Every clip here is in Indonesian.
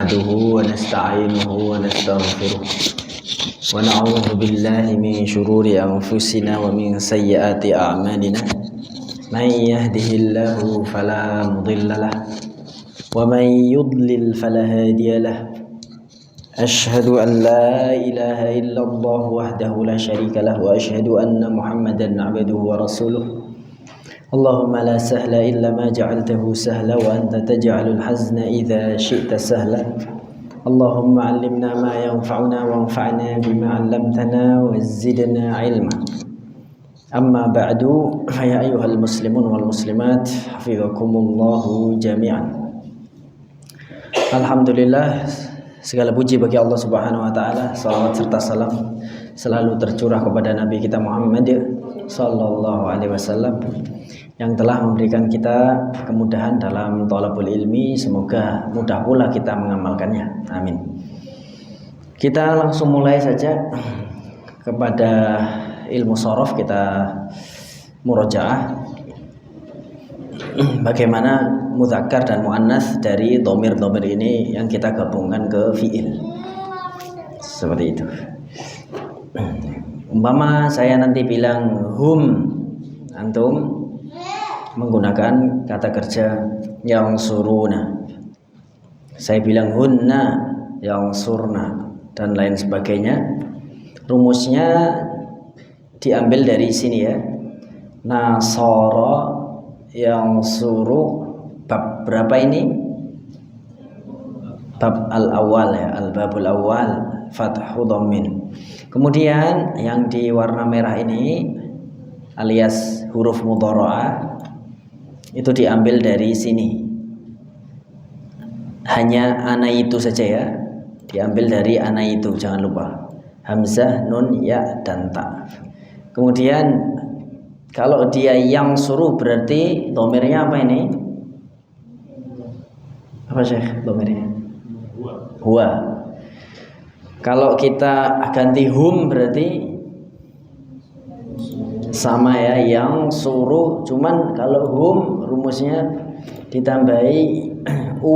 نحمده ونستعينه ونستغفره ونعوذ بالله من شرور أنفسنا ومن سيئات أعمالنا من يهده الله فلا مضل له ومن يضلل فلا هادي له أشهد أن لا إله إلا الله وحده لا شريك له وأشهد أن محمدا عبده ورسوله اللهم لا سهل إلا ما جعلته سهلا وأنت تجعل الحزن إذا شئت سهلا اللهم علمنا ما ينفعنا وانفعنا بما علمتنا وزدنا علما أما بعد فيا أيها المسلمون والمسلمات حفظكم الله جميعا. Alhamdulillah, segala puji bagi Allah Subhanahu wa taala, salawat serta salam selalu tercurah kepada Nabi kita Muhammad sallallahu alaihi wasallam yang telah memberikan kita kemudahan dalam thalabul ilmi. Semoga mudah pula kita mengamalkannya. Amin. Kita langsung mulai saja kepada ilmu shorof. Kita murojaah bagaimana mudzakkar dan muannats dari dhamir-dhamir ini yang kita gabungkan ke fiil. Seperti itu. Umpama saya nanti bilang hum, antum menggunakan kata kerja yang suruna. Saya bilang hunna, yang surna, dan lain sebagainya. Rumusnya diambil dari sini ya. Nasara yang suruh, bab berapa ini? Bab al-awwal ya, al-babul awwal, fathu dhammin. Kemudian yang di warna merah ini alias huruf mudhara'ah itu diambil dari sini. Hanya ana itu saja ya. Diambil dari ana itu, jangan lupa. Hamzah, nun, ya, dan ta. Kemudian kalau dia yang suruh berarti dhamirnya apa ini? Apa Syekh dhamirnya? Huwa. Kalau kita ganti hum berarti sama ya, yang suruh. Cuman kalau hum rumusnya ditambahi u,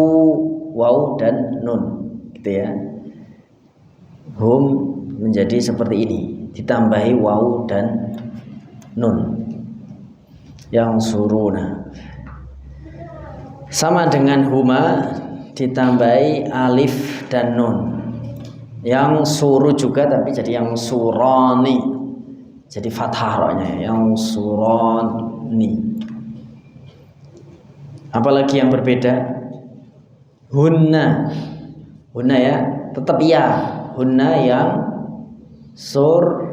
waw, dan nun gitu ya. Hum menjadi seperti ini, ditambahi waw dan nun. Yang suruna sama dengan huma ditambahi alif dan nun. Yang suruh juga tapi jadi yang surani, jadi fathah roknya, yang surani. Apalagi yang berbeda? Hunna, hunna ya, tetap ya, hunna yang sur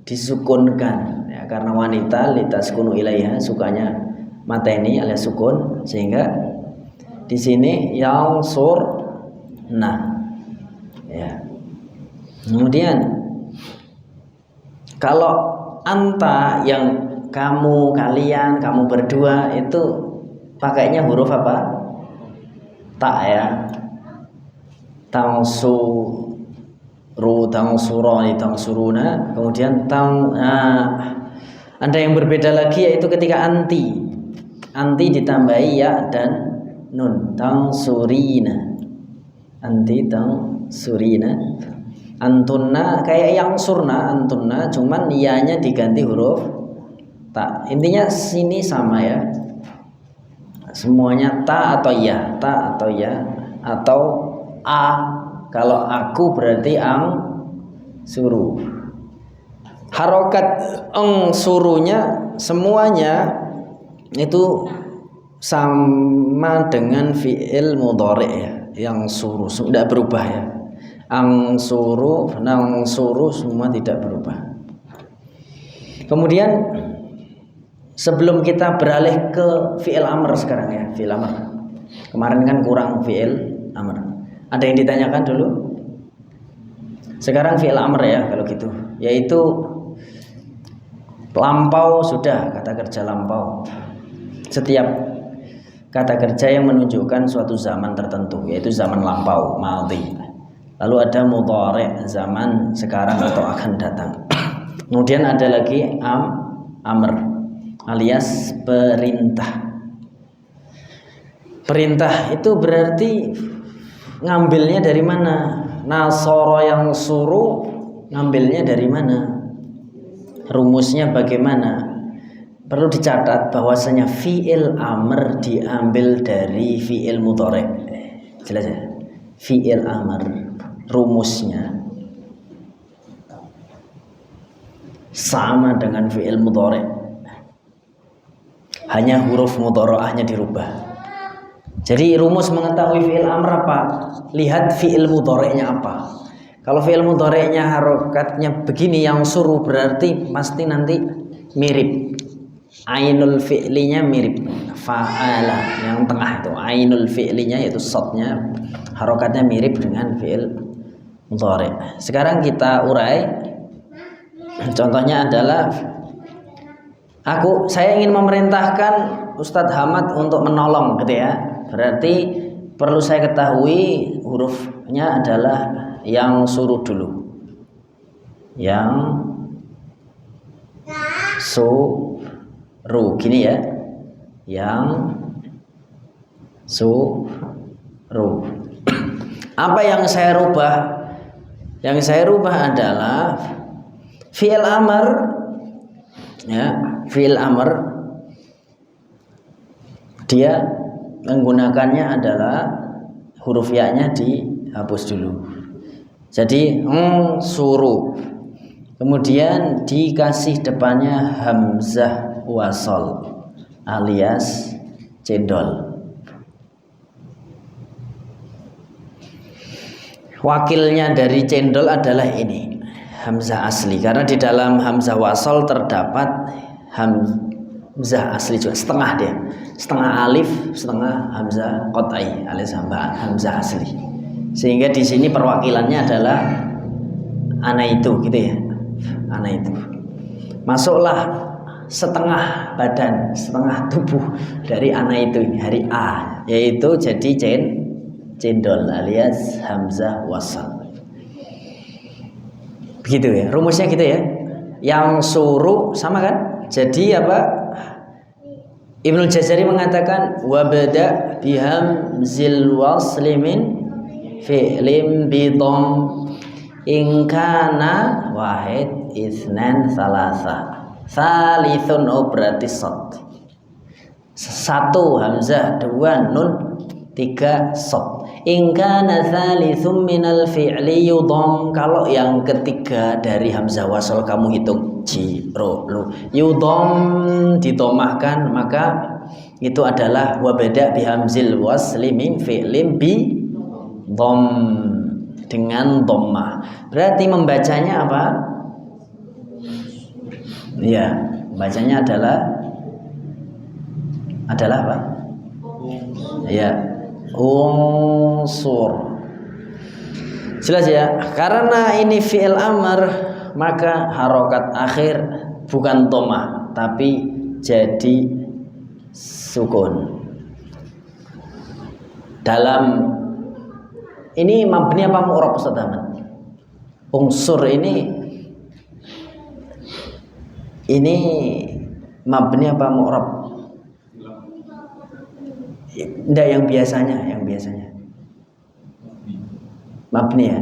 disukunkan ya, karena wanita litaskunu ilaiha, sukanya mateni alias sukun, sehingga di sini yang surna ya. Kemudian kalau anta yang kamu, kalian, kamu berdua itu pakainya huruf apa? Ta ya. Tangsuru, tangsurani, tangsuruna. Kemudian ada yang berbeda lagi yaitu ketika anti. Anti ditambahi ya dan nun. Tangsurina. Anti tangsurina. Antunna kayak yang surna, antunna, cuman ianya diganti huruf ta. Intinya sini sama ya. Semuanya ta atau ya, ta atau ya, atau a. Kalau aku berarti ang suruh. Harokat eng suruhnya semuanya itu sama dengan fi'il mudhari ya, yang suruh tidak berubah ya. Ang suruh, nang suruh semua tidak berubah. Kemudian sebelum kita beralih ke fi'il amr sekarang ya, fi'il amr. Kemarin kan kurang fi'il amr. Ada yang ditanyakan dulu? Sekarang fi'il amr ya kalau gitu, yaitu lampau sudah, kata kerja lampau. Setiap kata kerja yang menunjukkan suatu zaman tertentu, yaitu zaman lampau, madhi. Lalu ada mudhari', zaman sekarang atau akan datang. Kemudian ada lagi amr alias perintah. Perintah itu berarti ngambilnya dari mana? Nasoro yang suruh ngambilnya dari mana? Rumusnya bagaimana? Perlu dicatat bahwasanya fi'il amr diambil dari fi'il mudhari'. Jelas ya? Fi'il amr rumusnya sama dengan fi'il mudhari'. Hanya huruf mudhara'ahnya dirubah. Jadi rumus mengetahui fi'il amr apa? Lihat fi'il mudhari'nya apa. Kalau fi'il mudhari'nya harokatnya begini yang suruh berarti pasti nanti mirip. Ainul fi'linya mirip. Fa'ala yang tengah itu ainul fi'linya yaitu shadnya harokatnya mirip dengan fi'il mudhari'. Sekarang kita urai. Contohnya adalah saya ingin memerintahkan Ustadz Hamad untuk menolong gitu ya. Berarti perlu saya ketahui hurufnya adalah yang suruh dulu. Yang suruh gini ya. Yang suruh. Apa yang saya rubah? Yang saya rubah adalah fi'il amr ya, fi'il amr dia menggunakannya adalah huruf ya-nya dihapus dulu. Jadi suruh. Kemudian dikasih depannya hamzah wasol alias cendol. Wakilnya dari cendol adalah ini hamzah asli, karena di dalam hamzah wasol terdapat hamzah asli juga, setengah dia, setengah alif, setengah hamzah qat'i alias hamzah asli. Sehingga di sini perwakilannya adalah ana itu gitu ya. Ana itu. Masuklah setengah badan, setengah tubuh dari ana itu ini, hari A, yaitu jadi cendol alias hamzah wasal. Begitu ya, rumusnya gitu ya. Yang suruh sama kan? Jadi apa? Ibnu Jazari mengatakan wabda bihamzil wasli min fi'lim bidom in kana wahid isnan salasa salithun berarti sad. Satu hamzah, dua nun, tiga sad. In kana salithun minal fi'li yudom, kalau yang ketiga dari hamzah wasal kamu hitung jiro lu yudom ditomahkan, maka itu adalah wabada bihamzil wasli min fi'lim bi dom, dengan dhammah. Berarti membacanya apa? Ya, bacanya adalah apa? Ya, unsur. Jelas ya? Karena ini fi'il amr, maka harokat akhir bukan dhammah tapi jadi sukun. Dalam ini mabni apa mu'rab Ustaz Ahmad? Unsur ini mabni apa mu'rab? Enggak, yang biasanya mabni ya.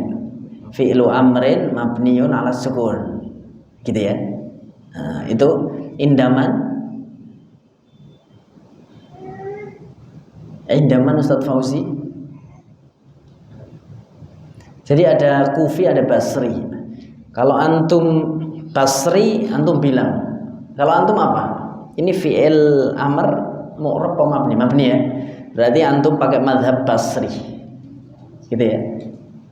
Fi'lu amrin mabniun ala sukun. Gitu ya. Nah, itu indaman Ustaz Fauzi. Jadi ada Kufi, ada Basri. Kalau antum Basri, antum bilang. Kalau antum apa? Ini fi'il amr mu'rab apa mabni? Mabni ya. Berarti antum pakai mazhab Basri. Gitu ya.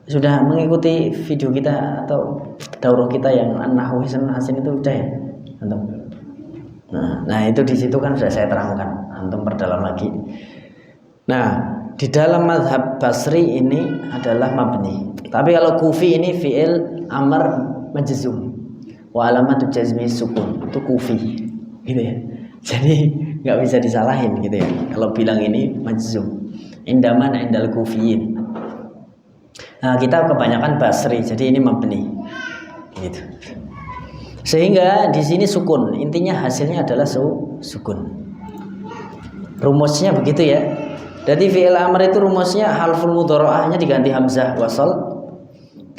Sudah mengikuti video kita atau daurah kita yang Nahwu Hisn Hasin itu udah ya, antum. Nah, itu di situ kan sudah saya terangkan. Antum perdalam lagi. Nah, di dalam mazhab Basri ini adalah mabni. Tapi kalau Kufi ini fi'il amr majzum wa alamatu jazmi sukun, itu Kufi gitu ya. Jadi nggak bisa disalahin gitu ya kalau bilang ini majzum. Indaman indal kufiyin. Nah, kita kebanyakan Basri, jadi ini mabni gitu. Sehingga di sini sukun, intinya hasilnya adalah sukun. Rumusnya begitu ya. Jadi fi'il amr itu rumusnya harful mudhari'ahnya diganti hamzah wasal.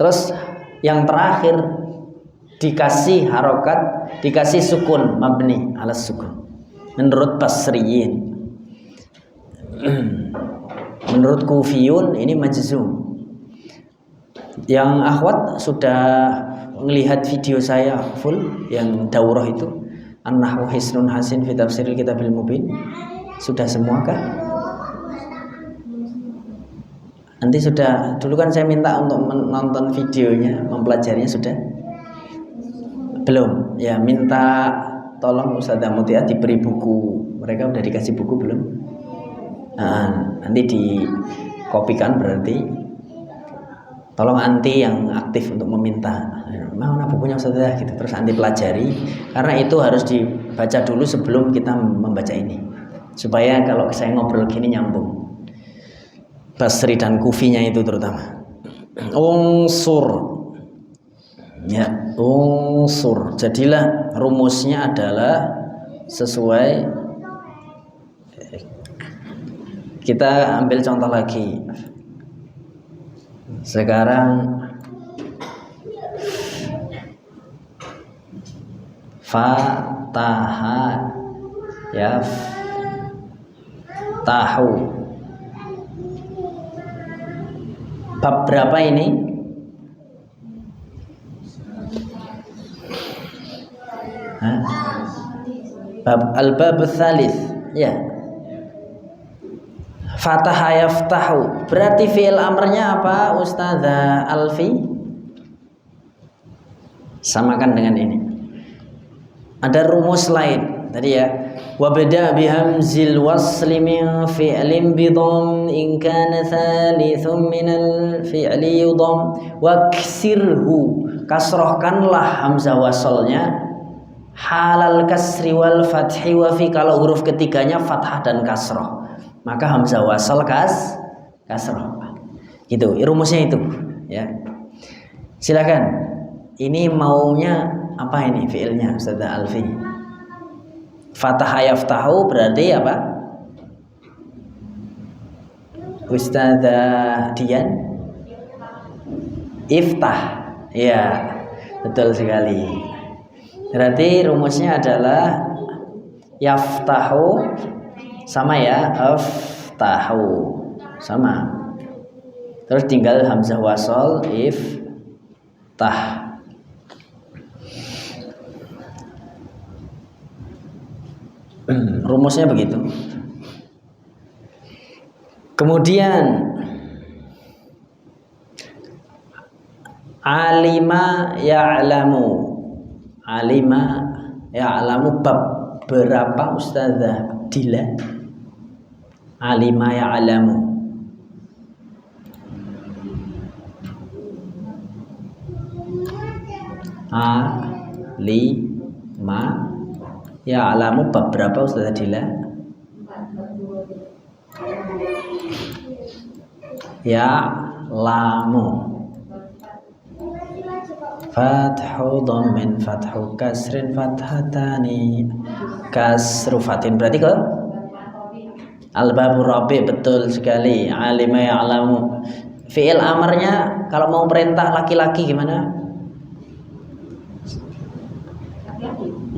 Terus yang terakhir dikasih harokat, dikasih sukun mabni ala sukun. Menurut Basriyin. Menurut Kufiyun ini majzum. Yang akhwat sudah melihat video saya full yang daurah itu An-Nahwu Hisnun Hasin fi Tafsiril Kitabil Mubin. Sudah semua kah? Nanti sudah, dulu kan saya minta untuk menonton videonya, mempelajarinya, sudah? Belum? Ya, minta tolong Ustazah Mutia diberi buku. Mereka udah dikasih buku belum? Nah, nanti dikopikan berarti. Tolong anti yang aktif untuk meminta. Mana bukunya Ustazah gitu. Terus anti pelajari, karena itu harus dibaca dulu sebelum kita membaca ini. Supaya kalau saya ngobrol gini nyambung. Basri dan Kufinya itu terutama. Unsur. Ya, unsur. Jadilah rumusnya adalah sesuai. Kita ambil contoh lagi. Sekarang fataha ya tahu. Bab berapa ini? Bab al-bab tsalits. Ya. Fataha yaftahu. Berarti fi'il amrnya apa, Ustazah Alfi? Samakan dengan ini. Ada rumus lain tadi ya. Wa bada bihamzil wasli min fi'lin bidham in kana thalithun minal fi'li yudham wa ksirhu. Kasrohkanlah hamzah wasalnya halal kasri wal fathi wa fi, kalau huruf ketiganya fathah dan kasroh maka hamzah wasal kasroh. Gitu, rumusnya itu ya. Silakan. Ini maunya apa ini fiilnya Ustazah Alfi? Fataha yaftahu berarti apa? Ustazah Dian? Iftah. Ya, betul sekali. Berarti rumusnya adalah yaftahu sama ya, aftahu sama. Terus tinggal hamzah wasal iftah. Rumusnya begitu. Kemudian alima ya'lamu. Alima ya'lamu bab berapa Ustazah Dila? Alima ya'lamu. Alima ya'lamu bab berapa Ustazah Dila? Ya'lamu. Fathu dhammin fathu kasrin fathatani kasru fatin, berarti ke al-babu rabi, betul sekali. Alima ya'lamu. Fi'il amarnya kalau mau perintah laki-laki gimana?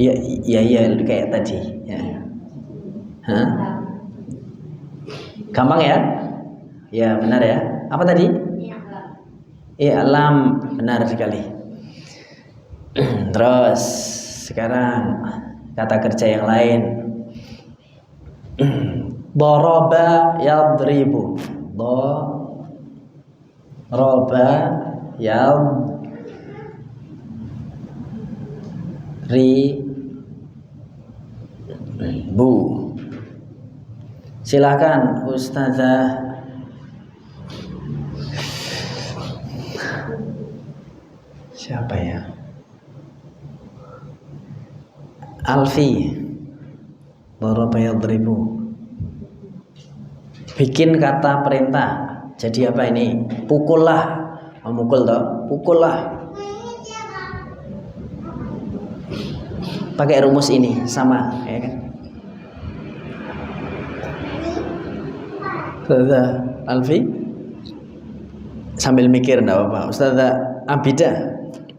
Ya kayak tadi ya. Hah? Gampang ya? Ya benar ya. Apa tadi? I'lam, benar sekali. Terus sekarang kata kerja yang lain. Daraba yadribu. Daraba yadribu. Silakan Ustazah siapa ya? Alfi. Daraba yadribu. Bikin kata perintah. Jadi apa ini? Pukullah. Memukul toh? Pukullah. Pakai rumus ini sama, ya kan? Ustazah Alfi sambil mikir enggak apa-apa. Ustazah Abida,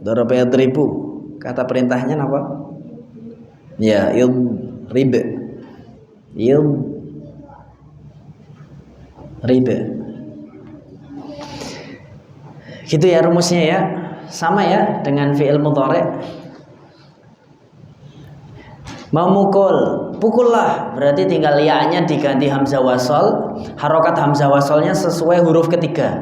daraba yadribu, kata perintahnya apa? Ya, idrib. Riba. Gitu ya rumusnya ya. Sama ya dengan fi'il mudhari'. Memukul, pukullah, berarti tinggal ya-nya diganti hamzah wasol. Harokat hamzah wasolnya sesuai huruf ketiga.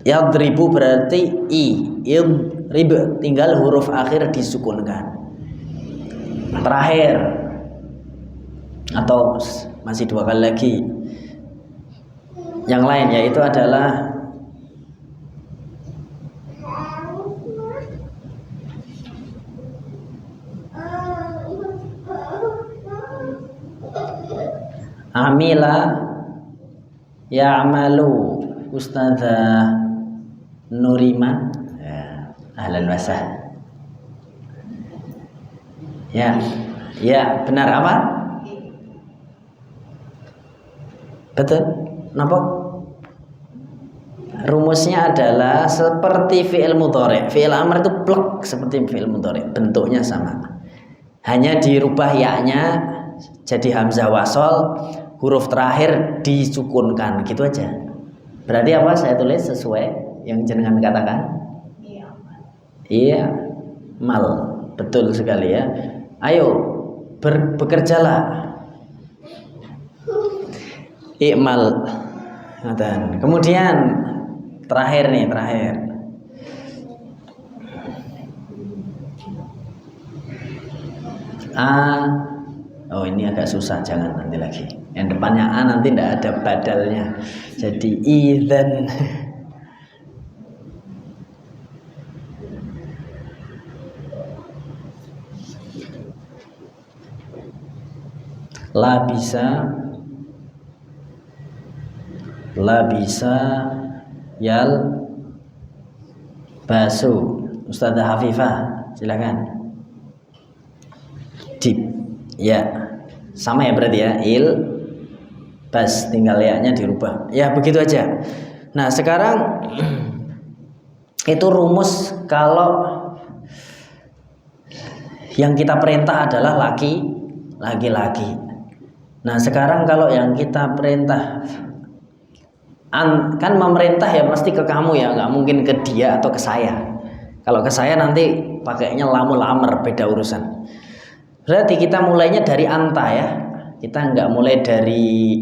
Yadribu berarti idrib, tinggal huruf akhir disukunkan. Terakhir atau masih 2 kali lagi yang lain, yaitu adalah amila ya'malu. Ustazah Nurima ya, ahlan wa sahlan. Ya benar apa? Betul. Kenapa? Rumusnya adalah seperti fi'il mudhari'. Fi'il amr itu plek seperti fi'il mudhari', bentuknya sama. Hanya dirubah ya-nya jadi hamzah wasol, huruf terakhir disukunkan, gitu aja. Berarti apa? Saya tulis sesuai yang jenengan katakan. Iya, mal. Betul sekali ya. Ayo bekerjalah. I'mal. Dan kemudian terakhir. Oh ini agak susah, jangan nanti lagi. Yang depannya A nanti tidak ada badalnya. Jadi idzan. La bisa yal basu. Ustazah Hafifah silakan. Ya sama ya berarti ya, bas tinggal ya-nya dirubah. Ya begitu aja. Nah sekarang itu rumus kalau yang kita perintah adalah laki-laki. Nah sekarang kalau yang kita perintah kan memerintah ya pasti ke kamu ya, nggak mungkin ke dia atau ke saya. Kalau ke saya nanti pakainya lamul amr, beda urusan. Berarti kita mulainya dari anta ya. Kita nggak mulai dari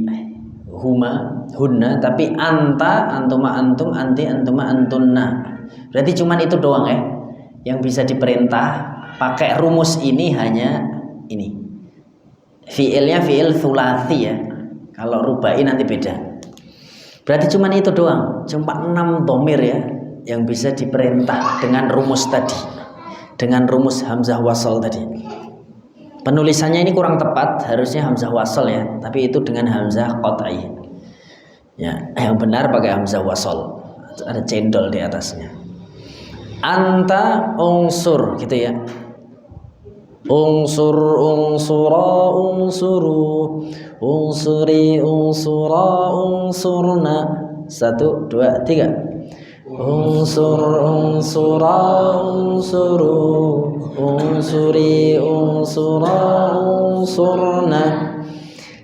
hunna, tapi anta, antuma antum, anti, antuma antunna. Berarti cuman itu doang ya yang bisa diperintah pakai rumus ini, hanya ini. Fiilnya fiil thulathi ya. Kalau rubai nanti beda. Berarti cuman itu doang, cuma 6 dhamir ya yang bisa diperintah dengan rumus tadi, dengan rumus hamzah wasal tadi. Penulisannya ini kurang tepat, harusnya hamzah wasal ya, tapi itu dengan hamzah qat'i. Ya, yang benar pakai hamzah wasal, ada cendol di atasnya. Anta unsur gitu ya. Unsur, unsura, unsuru, unsuri, unsura, unsurna. 1, 2, 3. Unsur, unsura, unsuru, unsuri, unsura, unsurna.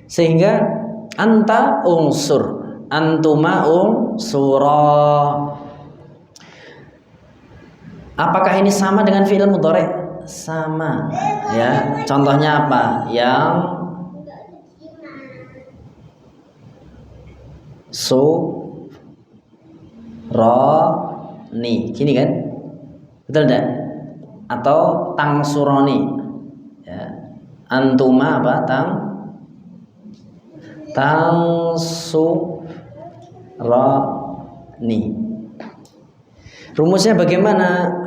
Sehingga anta unsur, antuma unsura. Apakah ini sama dengan fi'il mudhari'? Sama ya. Contohnya apa? Yang suroni gini kan, betul enggak? Atau tang suroni ya. Antuma apa? Tang suroni. Rumusnya bagaimana?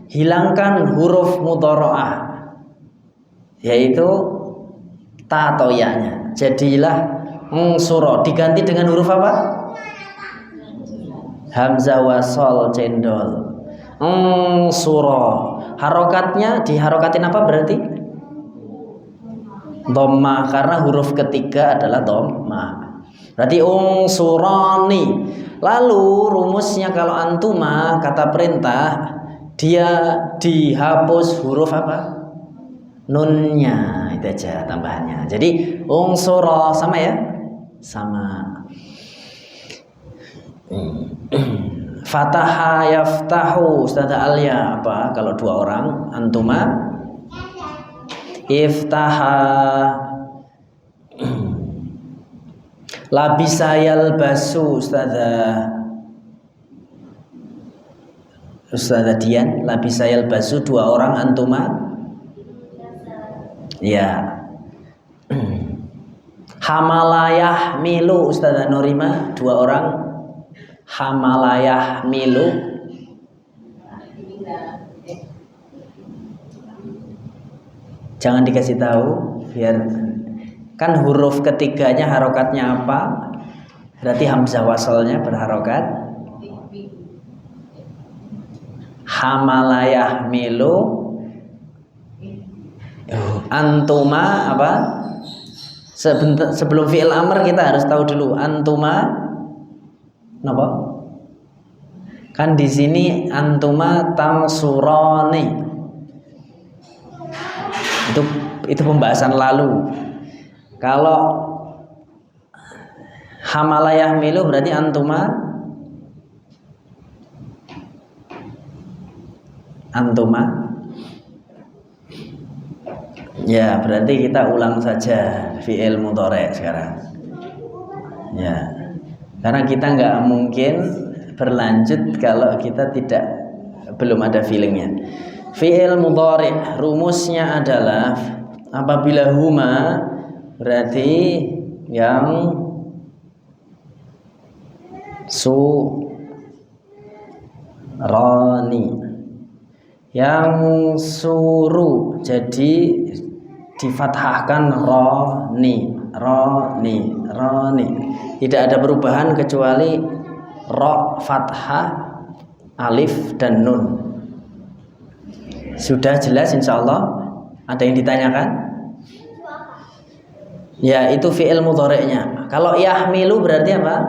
Hilangkan huruf mudhara'ah, yaitu ta atau ya-nya. Jadilah unsura, diganti dengan huruf apa? Hamzah wasal cendol. Unsura. Harokatnya diharokatin apa berarti? Dhammah, karena huruf ketiga adalah dhammah. Berarti unsurani. Lalu rumusnya kalau antuma kata perintah dia dihapus huruf apa? Nunnya, itu aja tambahannya. Jadi unsura sama ya? Sama. Fataha yaftahu, Ustazah Alia apa kalau dua orang? Antuma iftaha. Labisa yalbasu, Ustazah Dian, labisa yalbasu dua orang antuma. Ya. Hamalayah milu, Ustazah Nurima dua orang. Hamalayah milu. Jangan dikasih tahu biar kan huruf ketiganya harokatnya apa? Berarti hamzah wasalnya berharokat. Hamalayah milu. Antuma apa? Sebelum fi'il amr kita harus tahu dulu antuma apa? Kan di sini antuma tansurani. Itu pembahasan lalu. Kalau hamalayah milu berarti antuma ya, berarti kita ulang saja fi'il mudhari' sekarang. Ya. Karena kita nggak mungkin berlanjut kalau kita belum ada feelingnya. Fi'il mudhari' rumusnya adalah apabila huma berarti yang surani, yang suru jadi difathahkan roni. Tidak ada perubahan kecuali ro fathah, alif dan nun. Sudah jelas insyaallah? Ada yang ditanyakan? Ya, itu fi'il mudhari'nya. Kalau yahmilu berarti apa?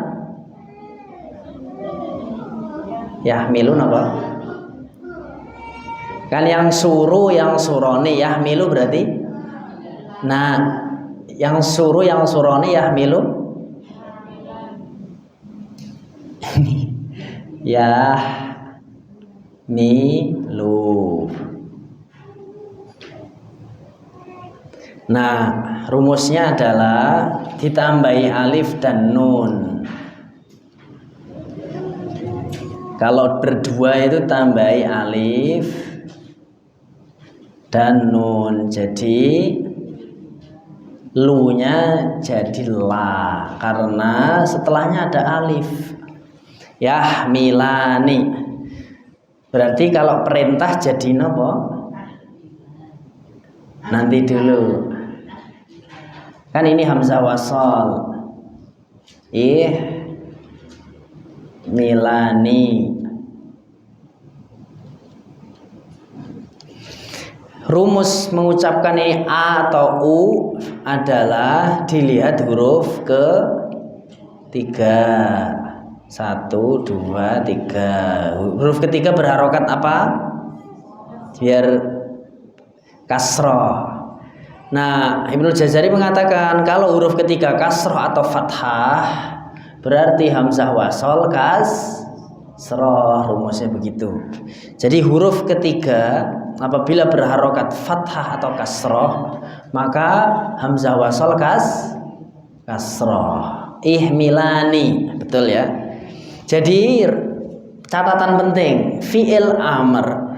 Yahmilun apa? Kan yang suru, yang suroni, yahmilu berarti. Nah, yang suru, yang suroni, yahmilu. Yahmilu. Nah, rumusnya adalah ditambahi alif dan nun. Kalau berdua itu tambahi alif dan nun. Jadi lu-nya jadi la karena setelahnya ada alif. Yahmilani. Berarti kalau perintah jadi apa? Nanti dulu. Kan ini hamzah wasal. Milani. Rumus mengucapkan a atau u adalah dilihat huruf ketiga. 1, 2, 3. Huruf ketiga berharokat apa? Biar kasroh. Nah, Ibnu Jazari mengatakan kalau huruf ketiga kasroh atau fathah berarti hamzah wasal kasroh. Rumusnya begitu. Jadi huruf ketiga apabila berharokat fathah atau kasroh maka hamzah wasal kasroh. Ihmilani, betul ya. Jadi catatan penting, fi'il amr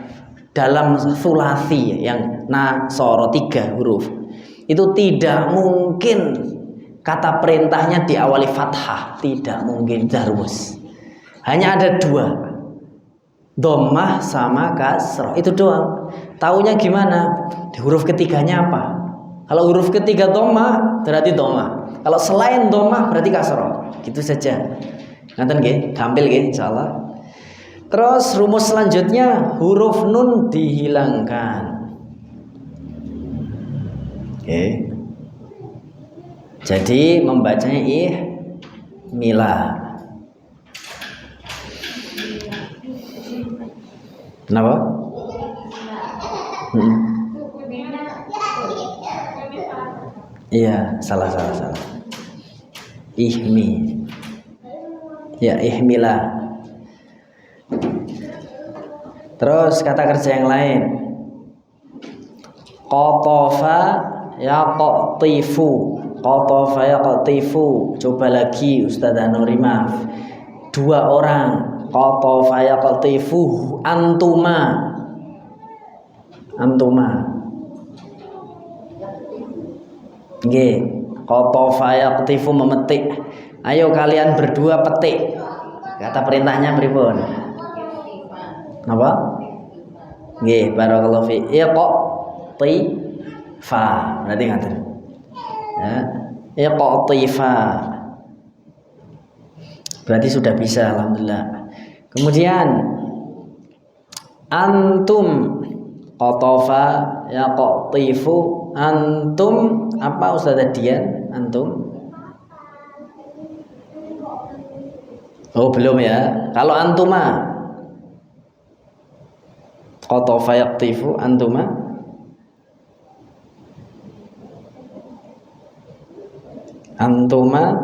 dalam sulasi yang nasoro 3 huruf itu tidak mungkin kata perintahnya diawali fathah, tidak mungkin, rumus. Hanya ada 2, dhammah sama kasroh, itu doang. Taunya gimana? Di huruf ketiganya apa? Kalau huruf ketiga dhammah berarti dhammah, kalau selain dhammah berarti kasroh. Gitu saja. Ngaten nggih, gampil nggih insyaallah. Terus rumus selanjutnya huruf nun dihilangkan. Oke. Jadi membacanya Mila. Kenapa? Iya, salah. Ihmi. Ya, ihmila. Terus kata kerja yang lain. Qatafa yaqtifu. Qatafa yaqtifu. Coba lagi Ustazah Nuri, maaf. 2 orang. Qatafa yaqtifu antuma. Nggih, qatafa yaqtifu memetik. Ayo kalian berdua petik. Kata perintahnya pripun? Apa? Nggih, barakallahu fi. Iqtifa. Berarti ngaten. Ya. Iqtifa. Berarti sudah bisa, alhamdulillah. Kemudian antum, qatafa yaqtifu antum, apa Ustazah Dian? Antum? Oh, belum ya. Kalau antuma, qatafa yaqtifu antuma. Antuma,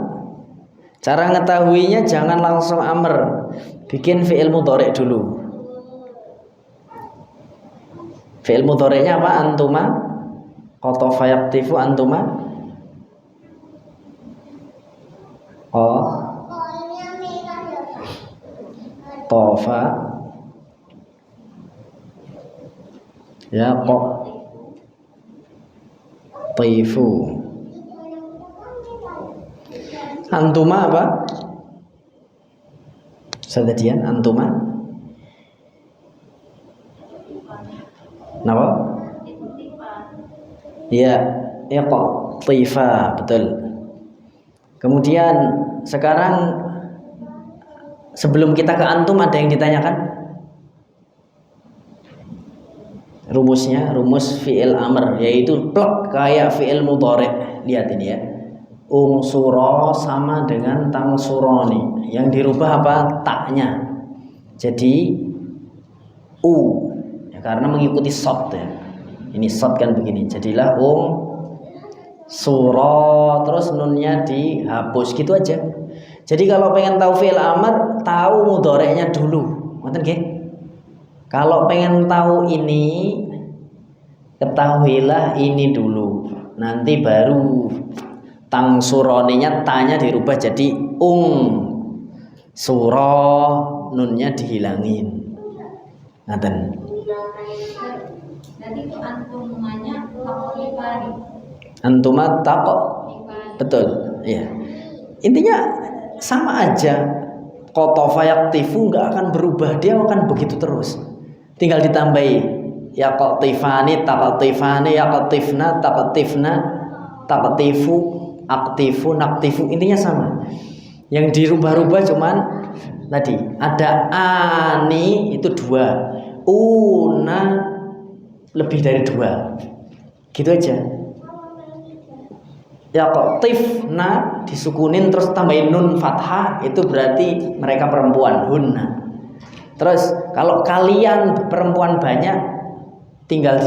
cara ngetahuinya jangan langsung amr. Bikin fi'il mudhari' dulu. Fi'il mudhari'nya apa? Antuma. Qatafa yaqtifu antuma. Qatafa yaqtifu. Antuma apa? Sadadian antuma. Napa? Ya, iqtifa, betul. Kemudian sekarang sebelum kita ke antum ada yang ditanyakan? Rumusnya, rumus fi'il amr, yaitu plek kayak fi'il mudhari'. Lihat ini ya. Unsura sama dengan tangsuroni. Yang dirubah apa? Taknya. Jadi u ya, karena mengikuti shad ya. Ini shad kan begini. Jadilah sura, terus nunnya dihapus gitu aja. Jadi kalau pengen tahu fi'il amr, tahu mudhari'nya dulu. Ngoten nggih? Kalau pengen tahu ini, ketahuilah ini dulu. Nanti baru tangsuroninya tanya dirubah jadi surah, nunnya dihilangin. Ngaten. Jadi itu antumanya taqifani. Antuma taqo. Betul, iya. Intinya sama aja. Qatafa yaqtifu enggak akan berubah, dia akan begitu terus. Tinggal ditambahi yaqtifani, taqtifani, yaqtifna, taqtifna, taqtifu, aktifu, naktifu, intinya sama. Yang dirubah-rubah cuman tadi ada ani itu 2, una lebih dari 2, gitu aja. Yaqtifna disukunin terus tambahin nun fathah, itu berarti mereka perempuan, hunna. Terus kalau kalian perempuan banyak, tinggal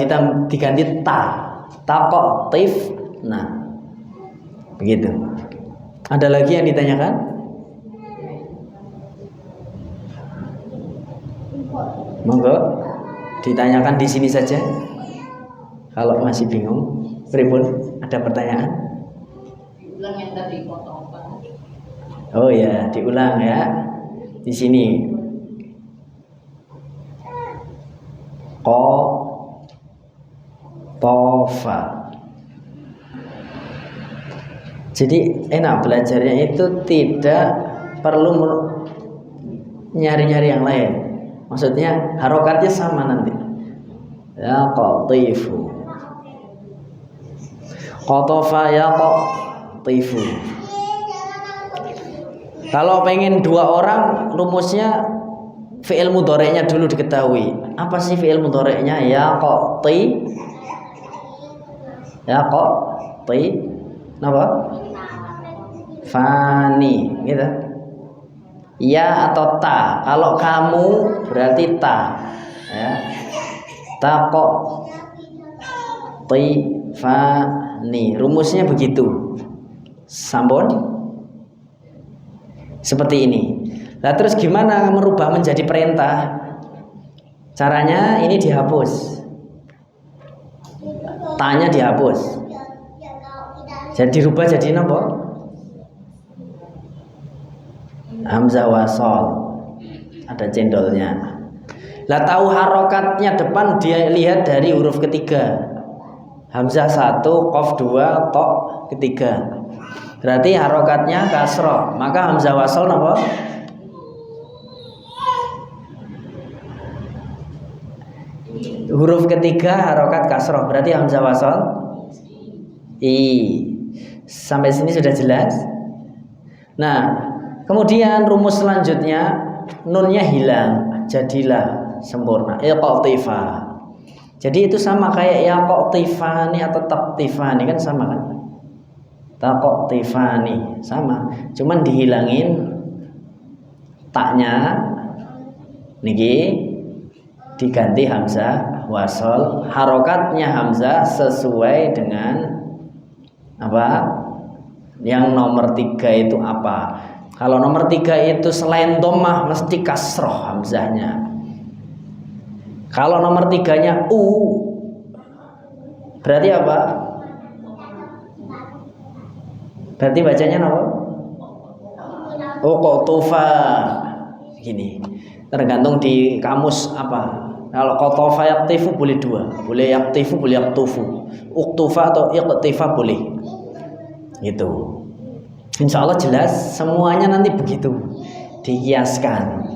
diganti taqtifna. Begitu. Ada lagi yang ditanyakan? Monggo ditanyakan di sini saja. Kalau masih bingung, pripun? Ada pertanyaan? Diulang yang tadi qatafa. Oh ya, diulang ya. Di sini. Qatafa. Jadi enak belajarnya itu tidak perlu nyari-nyari yang lain. Maksudnya harokatnya sama nanti. Yaqtifu. Qatafa yaqtifu. Kalau pengen 2 orang, rumusnya fi'il mudhari'nya dulu diketahui. Apa sih fi'il mudhari'nya? Yaqti. Napa? fani, gitu. Ya atau ta. Kalau kamu berarti ta. Ya. Taqtifani. Rumusnya begitu. Sampun? Seperti ini. Nah, terus gimana merubah menjadi perintah? Caranya ini dihapus. Tanya dihapus. Jadi dirubah jadi apa? Hamzah wasol. Ada cendolnya. Lah tahu harokatnya depan dia lihat dari huruf ketiga. Hamzah 1, qaf 2, ta ketiga. Berarti harokatnya kasroh. Maka hamzah wasol apa? Huruf ketiga harokat kasroh. Berarti hamzah wasol i. Sampai sini sudah jelas. Nah, kemudian rumus selanjutnya nunnya hilang, jadilah sempurna. Iqtifa. Jadi itu sama kayak yaqtifani atau taqtifani kan sama kan? Taqtifani sama, cuman dihilangin taknya niki diganti hamzah wasol. Harokatnya hamzah sesuai dengan apa? Yang nomor 3 itu apa? Kalau nomor 3 itu selain dhammah mesti kasroh hamzahnya. Kalau nomor 3-nya u berarti apa? Berarti bacanya apa? Qatufa. Gini. Tergantung di kamus apa. Kalau qatafa yaqtifu boleh 2. Boleh yaqtifu, boleh yaqtufu. Uqtufa atau iqtifa boleh. Gitu. Insya Allah jelas semuanya nanti begitu dikiaskan.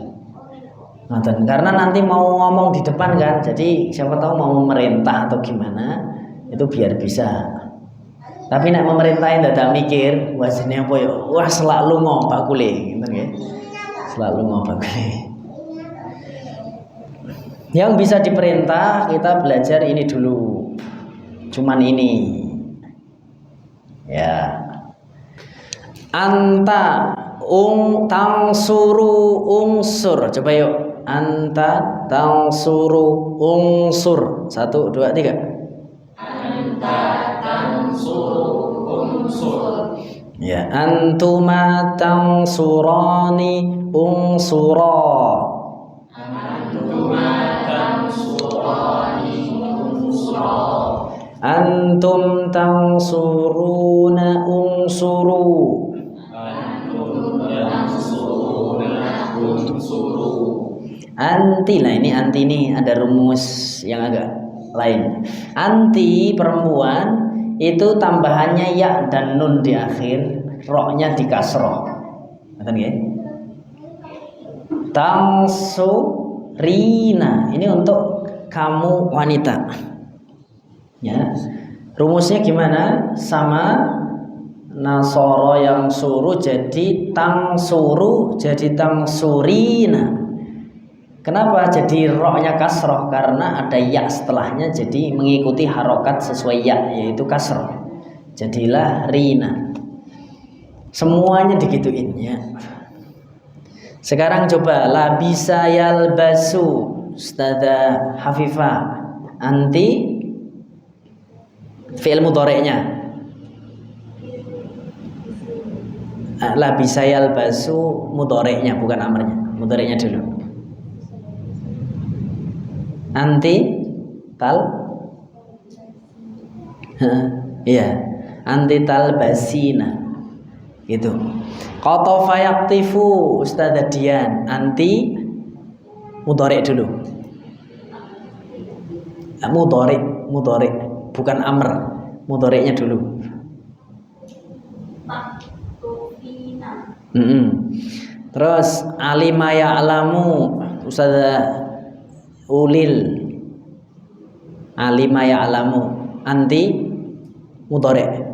Karena nanti mau ngomong di depan kan, jadi siapa tahu mau memerintah atau gimana itu biar bisa. Tapi nek memerintahin tidak mikir wajibnya apa ya? Wah selalu mau bakule, gitu ya. Selalu mau bakule. Yang bisa diperintah kita belajar ini dulu. Cuman ini. Ya. Anta tangsuru unsur. Coba yuk. Anta tangsuru unsur. 1, 2, 3. Anta tangsuru unsur. Ya, antuma tangsurani unsura. Antuma tangsurani unsura. Antum tangsuruna unsuru. Anti, nah ini anti ini ada rumus yang agak lain. Anti perempuan itu tambahannya ya dan nun di akhir, roknya di kasroh. Ngerti nggih? Tangsurina ini untuk kamu wanita. Ya. Rumusnya gimana? Sama nasoro yang suruh jadi tangsuru jadi tangsurina. Kenapa jadi roknya kasroh? Karena ada ya setelahnya, jadi mengikuti harokat sesuai ya, yaitu kasroh. Jadilah rina. Semuanya digituin ya. Sekarang coba labisa yalbasu Ustadzah Hafifah. Anti fi'il mudhari'nya. Labisa yalbasu mudhari'nya bukan amarnya. Mudhari'nya dulu. Anti iya, anti talbasina gitu. Qatafa yaqtifu Ustadzah Dian. Anti mudhari' dulu. Mudhari' bukan amr. Mudhari'nya dulu. Terus alima ya'lamu Ustadzah Ulil. Alima ya'lamu. Anti mudhari'.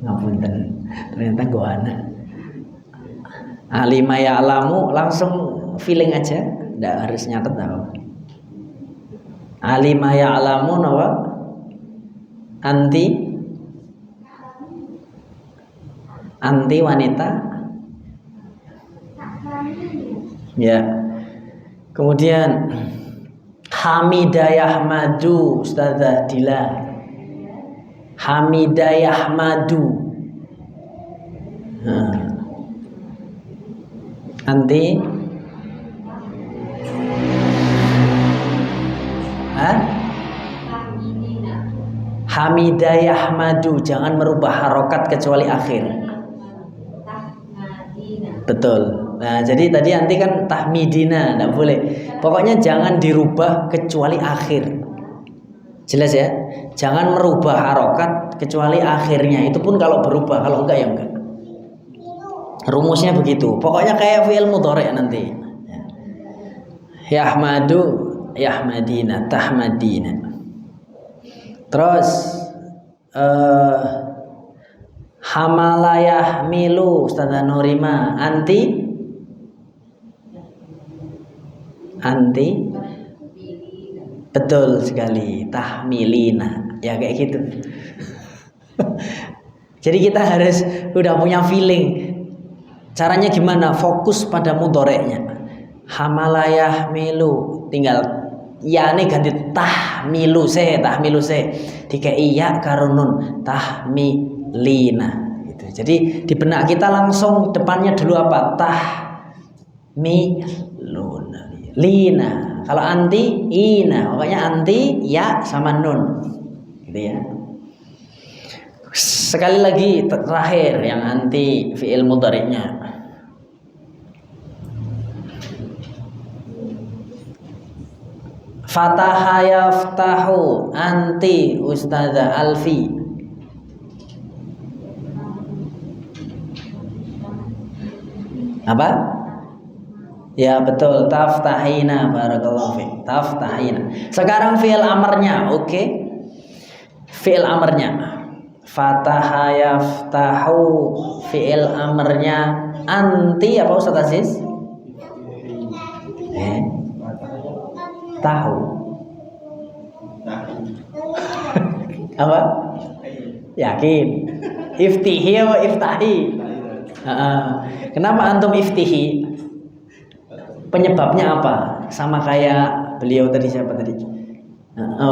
Ngapunten, ternyata gua anak. Alima ya'lamu langsung feeling aja, enggak harus nyatet apa. Alima ya'lamu apa? Anti wanita. Ya. Kemudian Hamidah Yahmadu, Ustazah Dila. Hamidah Yahmadu. Anti Hamidah Yahmadu, jangan merubah harokat kecuali akhir. Betul. Nah, jadi tadi anti kan tahmidina, enggak boleh. Pokoknya jangan dirubah kecuali akhir. Jelas ya? Jangan merubah harokat kecuali akhirnya. Itu pun kalau berubah, kalau enggak ya enggak. Rumusnya begitu. Pokoknya kayak fi'il mudhari' nanti. Yahmadu, yahmadina, tahmadina. Terus hamalayah milu, Ustazah Nurima. Anti betul sekali, tahmilina. Ya kayak gitu. Jadi kita harus udah punya feeling. Caranya gimana? Fokus pada mudhari'nya. Hamalayah milu, tinggal ya ini ganti tahmilu se. Dikei ya karo nun, tahmilina gitu. Jadi di benak kita langsung depannya dulu apa? Tahmiluna. Lina. Kalau anti ina, pokoknya anti ya sama nun. Gitu ya. Sekali lagi terakhir yang anti fi'il mudhari'nya. Fataha yaftahu, anti Ustazah Alfi. Apa? Ya betul, taftahina, barakallahu fiik. Taftahina. Sekarang fi'il amarnya, oke? Fi'il amarnya. Fataha yaftahu, fi'il amarnya anti apa Ustaz Aziz? Tahu. Apa? Yakin? Iftihi apa iftahi? Kenapa antum iftihi? Penyebabnya apa? Sama kayak beliau tadi, siapa tadi?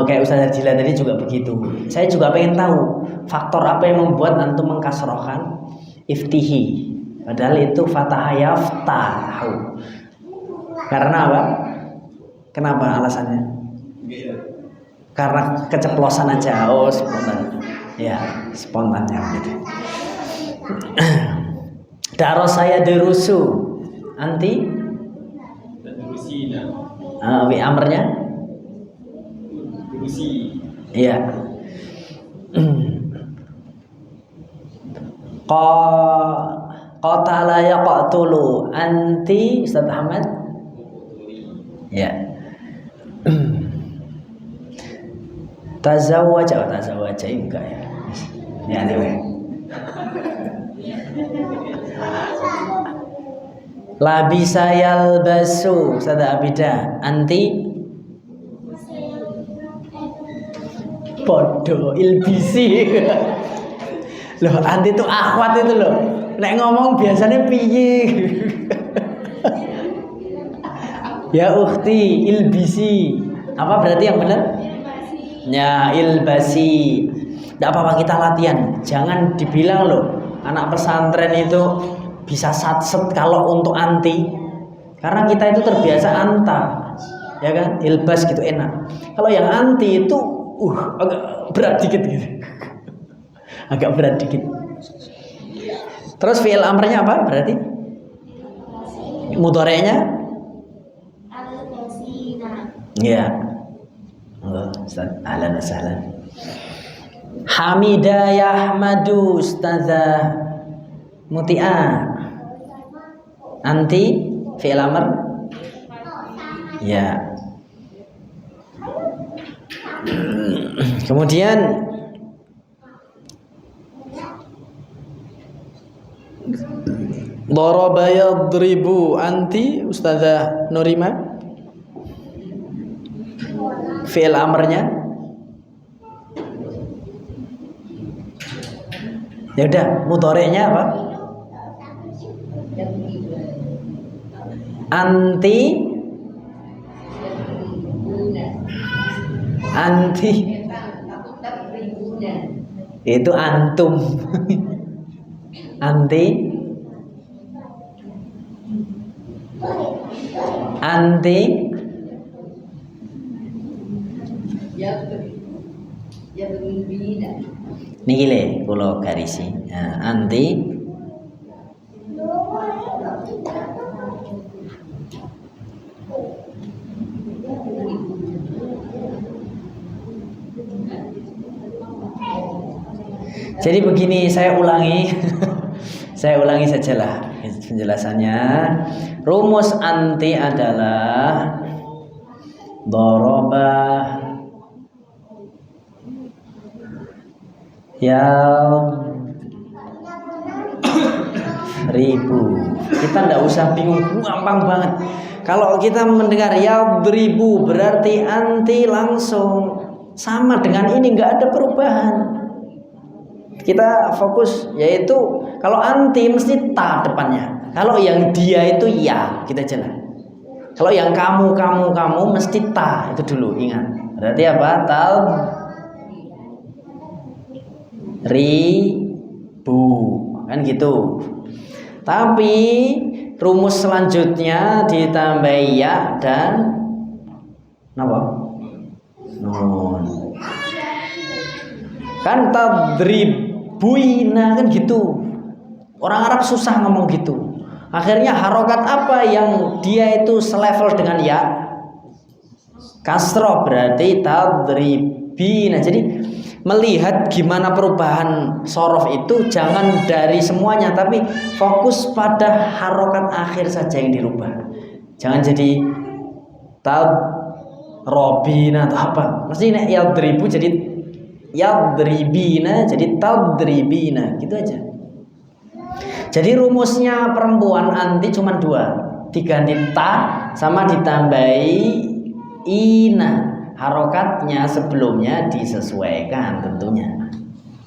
Kayak Ustazah Dila tadi juga begitu. Saya juga pengen tahu faktor apa yang membuat antum mengkasrohkan iftihi. Padahal itu fataha yaftahu. Karena apa? Kenapa alasannya? Karena keceplosan aja. Oh, spontan. Ya, spontannya gitu. Daro saya derusu. Anti? Wi amarnya? Derusi. Iya. Qatala yaqtulu. Anti Ustaz Ahmad? Ya. Tazawwaja enggak ya? Ya anyway. Labisa yalbasu, Ustazah Abidah. Anti podo ilbisi. Loh, anti itu akhwat itu loh. Nek ngomong biasanya piye? Ya ukhti ilbisi. Apa berarti yang benar? Ya ilbasi. Tidak apa-apa, kita latihan. Jangan dibilang loh anak pesantren itu bisa satset kalau untuk anti. Karena kita itu terbiasa anta. Ya kan? Ilbas gitu enak. Kalau yang anti itu agak berat dikit gitu. Agak berat dikit. Terus fi'il amrnya apa berarti? Mudhari'nya? Ya. Ustaz, ahlan wa sahlan. Hamidah yahmadu, Ustazah Muti'ah. Anti fi'il amr? Ya. Kemudian daraba yadribu, anti Ustazah Nurima. Fi'il amrnya? Ya udah, mudhari'nya apa? Anti itu antum. anti niki le kula garisi. Nah, anti jadi begini, saya ulangi saya ulangi sajalah penjelasannya. Rumus anti adalah daraba ya ribu. Kita ndak usah bingung, gampang banget. Kalau kita mendengar ya ribu berarti anti langsung sama dengan ini, nggak ada perubahan. Kita fokus yaitu kalau anti mesti ta depannya. Kalau yang dia itu ya, kita jalan. Kalau yang kamu mesti ta itu dulu, ingat. Berarti apa? Tal ribu kan gitu. Tapi rumus selanjutnya ditambah ya dan apa? Nun. Kan tadribuina kan gitu. Orang Arab susah ngomong gitu. Akhirnya harokat apa yang dia itu selevel dengan ya? Kasroh, berarti tadribina. Jadi melihat gimana perubahan sorof itu jangan dari semuanya, tapi fokus pada harokat akhir saja yang dirubah. Jangan jadi tadrobina atau apa. Mesti nek yadribu jadi yadribina, jadi tadribina, gitu aja. Jadi rumusnya perempuan anti cuma dua, diganti ta sama ditambahi ina. Harokatnya sebelumnya disesuaikan tentunya.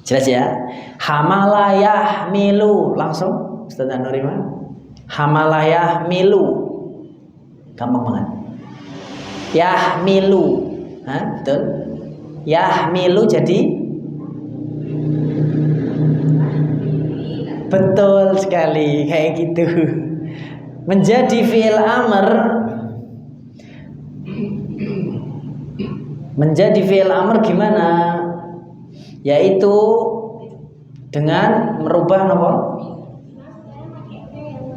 Jelas ya? Hamalayah milu, langsung Ustaz Anurima. Hamalayah milu, gampang banget. Yahmilu, betul? Yahmilu jadi betul sekali, kayak gitu. Menjadi fi'il amr, menjadi fi'il amr gimana? Yaitu dengan merubah apa?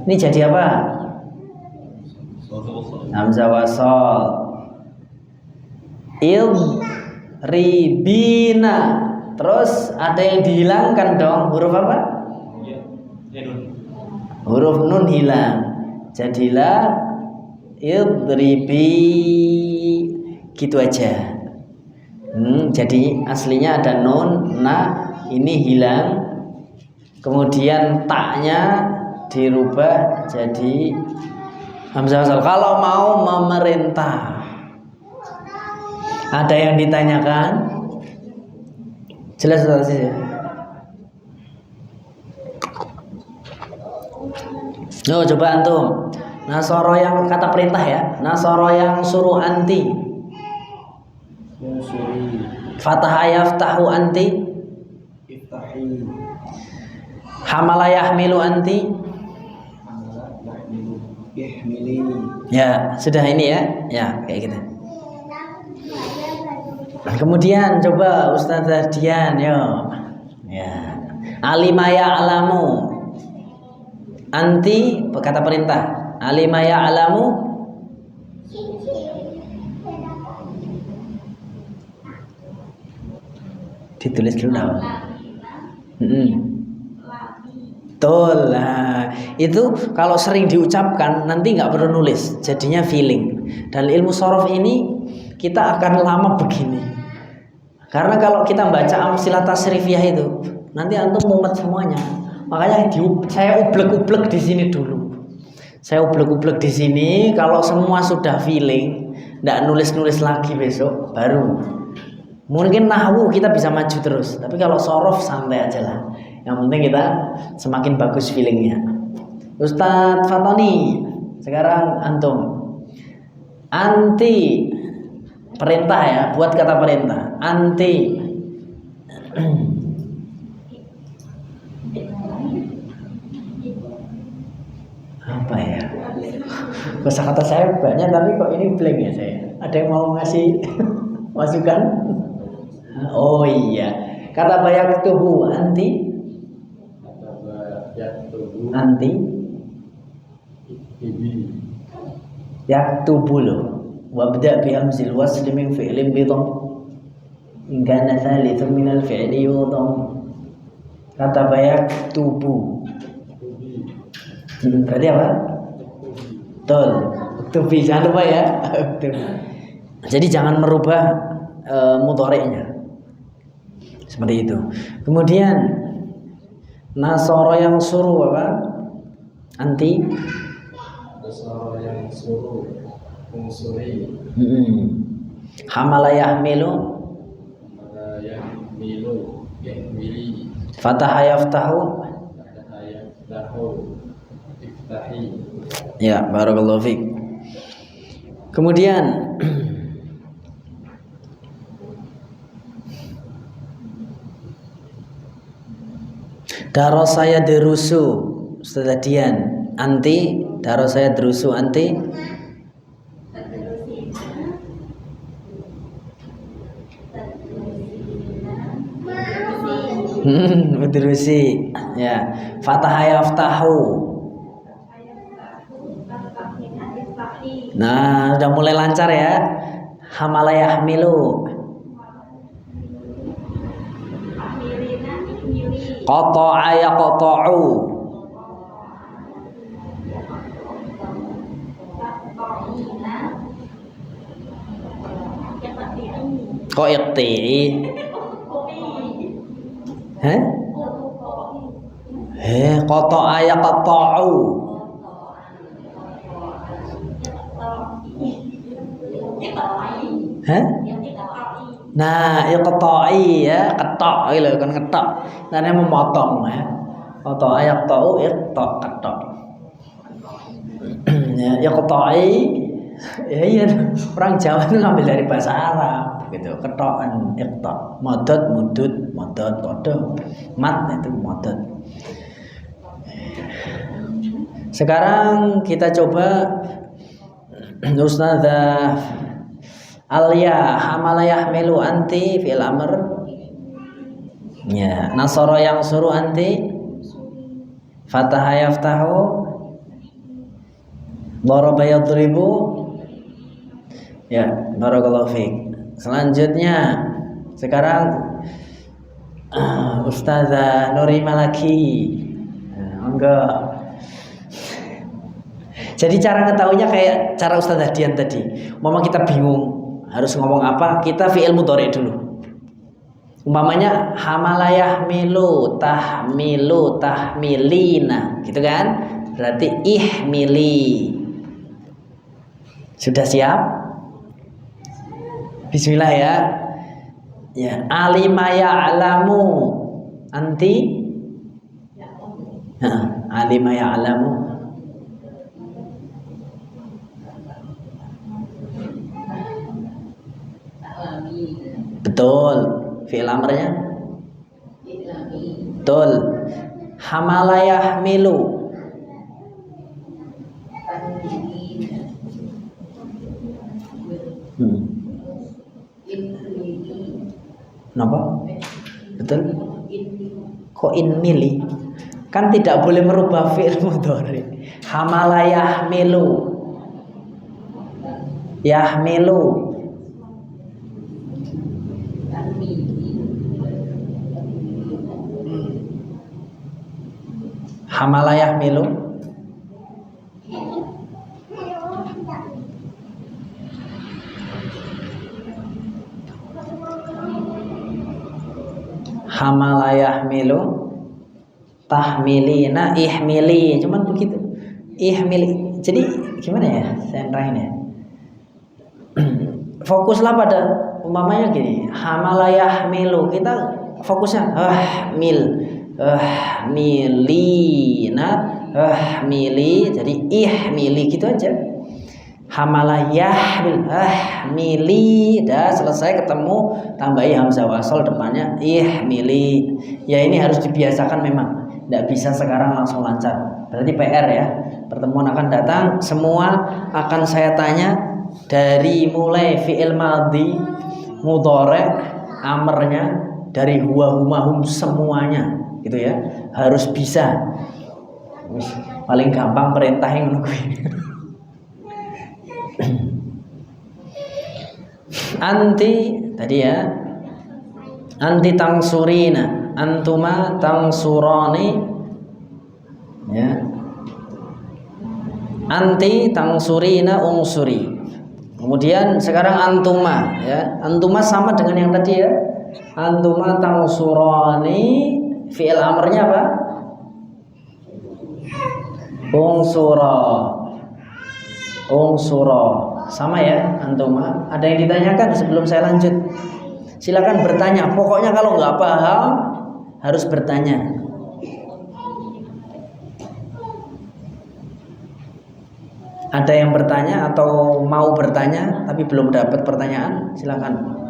Ini jadi apa? Hamzah wasol. Ribina. Terus ada yang dihilangkan dong, huruf apa? Huruf nun hilang. Jadilah idribi, gitu aja. Jadi aslinya ada nun, ini hilang. Kemudian taknya dirubah jadi hamzah wasal. Kalau mau memerintah, ada yang ditanyakan? Jelas ya? Oh, coba antum. Nasoro yang kata perintah ya. Nasoro yang suruh anti. Fataha yaftahu anti. Iftahi. Hamala yahmilu anti. Yahmili. Ya, sudah ini ya. Ya, kayak gitu. Kemudian coba Ustazah Dian, yo. Ya. Alimaya alamu. Anti kata perintah. Alimaya alamu. Ditulis dulu dong. Betul lah. Itu kalau sering diucapkan nanti nggak perlu nulis, jadinya feeling. Dan ilmu shorof ini kita akan lama begini. Karena kalau kita baca amsilah tasrifiyah itu nanti antum mumet semuanya. Makanya saya ublek-ublek di sini dulu. Saya ublek-ublek di sini. Kalau semua sudah feeling, nggak nulis-nulis lagi besok, baru. Mungkin nahwu kita bisa maju terus. Tapi kalau shorof santai aja lah. Yang penting kita semakin bagus feelingnya. Ustadz Fatoni, sekarang antum. Anti perintah ya, buat kata perintah. Anti apa ya? Kosakata saya banyak tapi kok ini blank ya saya. Ada yang mau ngasih masukan? Oh iya, kata bayak tubuh anti. Anti. Yaktubu loh. Wabda bi hamzil wasl min fi'lin bi dhamm. In kana thalithun min al-fi'li yudhamm. Kata bayak tubuh. Berarti apa? Betul. Tubi jangan lupa ya. Jadi jangan merubah mudhari'nya. Seperti itu. Kemudian nasara yang suruh apa? Anti. Nasara yang suruh unsuri. Hamala yahmilu. Hamala yahmilu yahmili. Fataha yaftahu. Fataha yaftahu. Iftahi. Ya, barakallahu fiik. Kemudian darasaya derusu Ustaz Dian anti darasaya derusu anti Udrusi ya Fataha yaftahu. Nah, udah mulai lancar ya. Hamala yahmilu. Qata'a yaqta'u. Kok iqti'i? Hah? Qata'a yaqta'u. Hah? Nah, iqta'i ya, ketok gitu kan ketok. Namanya memotong ya. Qata'a yaqta'u iqta' ketok. Ya, iqta'i ya iya orang Jawa itu ngambil dari bahasa Arab gitu. Ketokan iqta', madad mudud, madad qadam. Mat itu madad. Sekarang kita coba Ustazah Alia hamala yahmilu anti fil amr. Ya, nasara yang suruh anti. Fataha yaftahu. Daraba yadribu. Ya, barakallahu fiik. Selanjutnya sekarang Ustazah Nuri Malaki. Enggak. Jadi cara ngetahuinya kayak cara Ustazah Dian tadi. Umpama kita bingung harus ngomong apa, kita fi'il mudhari dulu. Umpamanya hamala yahmilu, tahmilu, tahmilina, gitu kan? Berarti ihmili. Sudah siap? Bismillah ya. Ya, alima ya'lamu. Anti? Alima ya'lamu. Betul. Fi'il amrnya? Betul. Hamala yahmilu. Kenapa? Betul. Kok inmili? Kan tidak boleh merubah fi'il mudhari. Hamala yahmilu. Yahmilu. Hamala yahmilu. Hamala yahmilu. Tahmilina ihmili. Cuman begitu. Ihmili. Jadi gimana ya? Saya nerangin ya. Fokuslah pada umpamanya gini. Hamala yahmilu. Kita fokusnya mil. ihmilina, ihmili, jadi ihmili gitu aja. Hamalah yahmil, ihmili, dah selesai ketemu tambahi hamzah wasol depannya ihmili. Ya ini harus dibiasakan memang, tidak bisa sekarang langsung lancar. Berarti PR ya. Pertemuan akan datang, semua akan saya tanya dari mulai fi'il madhi, mudhari', amarnya, dari huwa huma hum semuanya gitu ya. Harus bisa. Paling gampang perintah yang ngono kuwi. Anti tadi ya. Anti tangsurina, antuma tangsurani ya. Anti tangsurina unsuri. Kemudian sekarang antuma ya. Antuma sama dengan yang tadi ya. Antuma tangsurani, fi'il amrnya apa? Unsura. Unsura. Sama ya antuma. Ada yang ditanyakan sebelum saya lanjut? Silakan bertanya. Pokoknya kalau nggak paham harus bertanya. Ada yang bertanya atau mau bertanya tapi belum dapat pertanyaan? Silakan.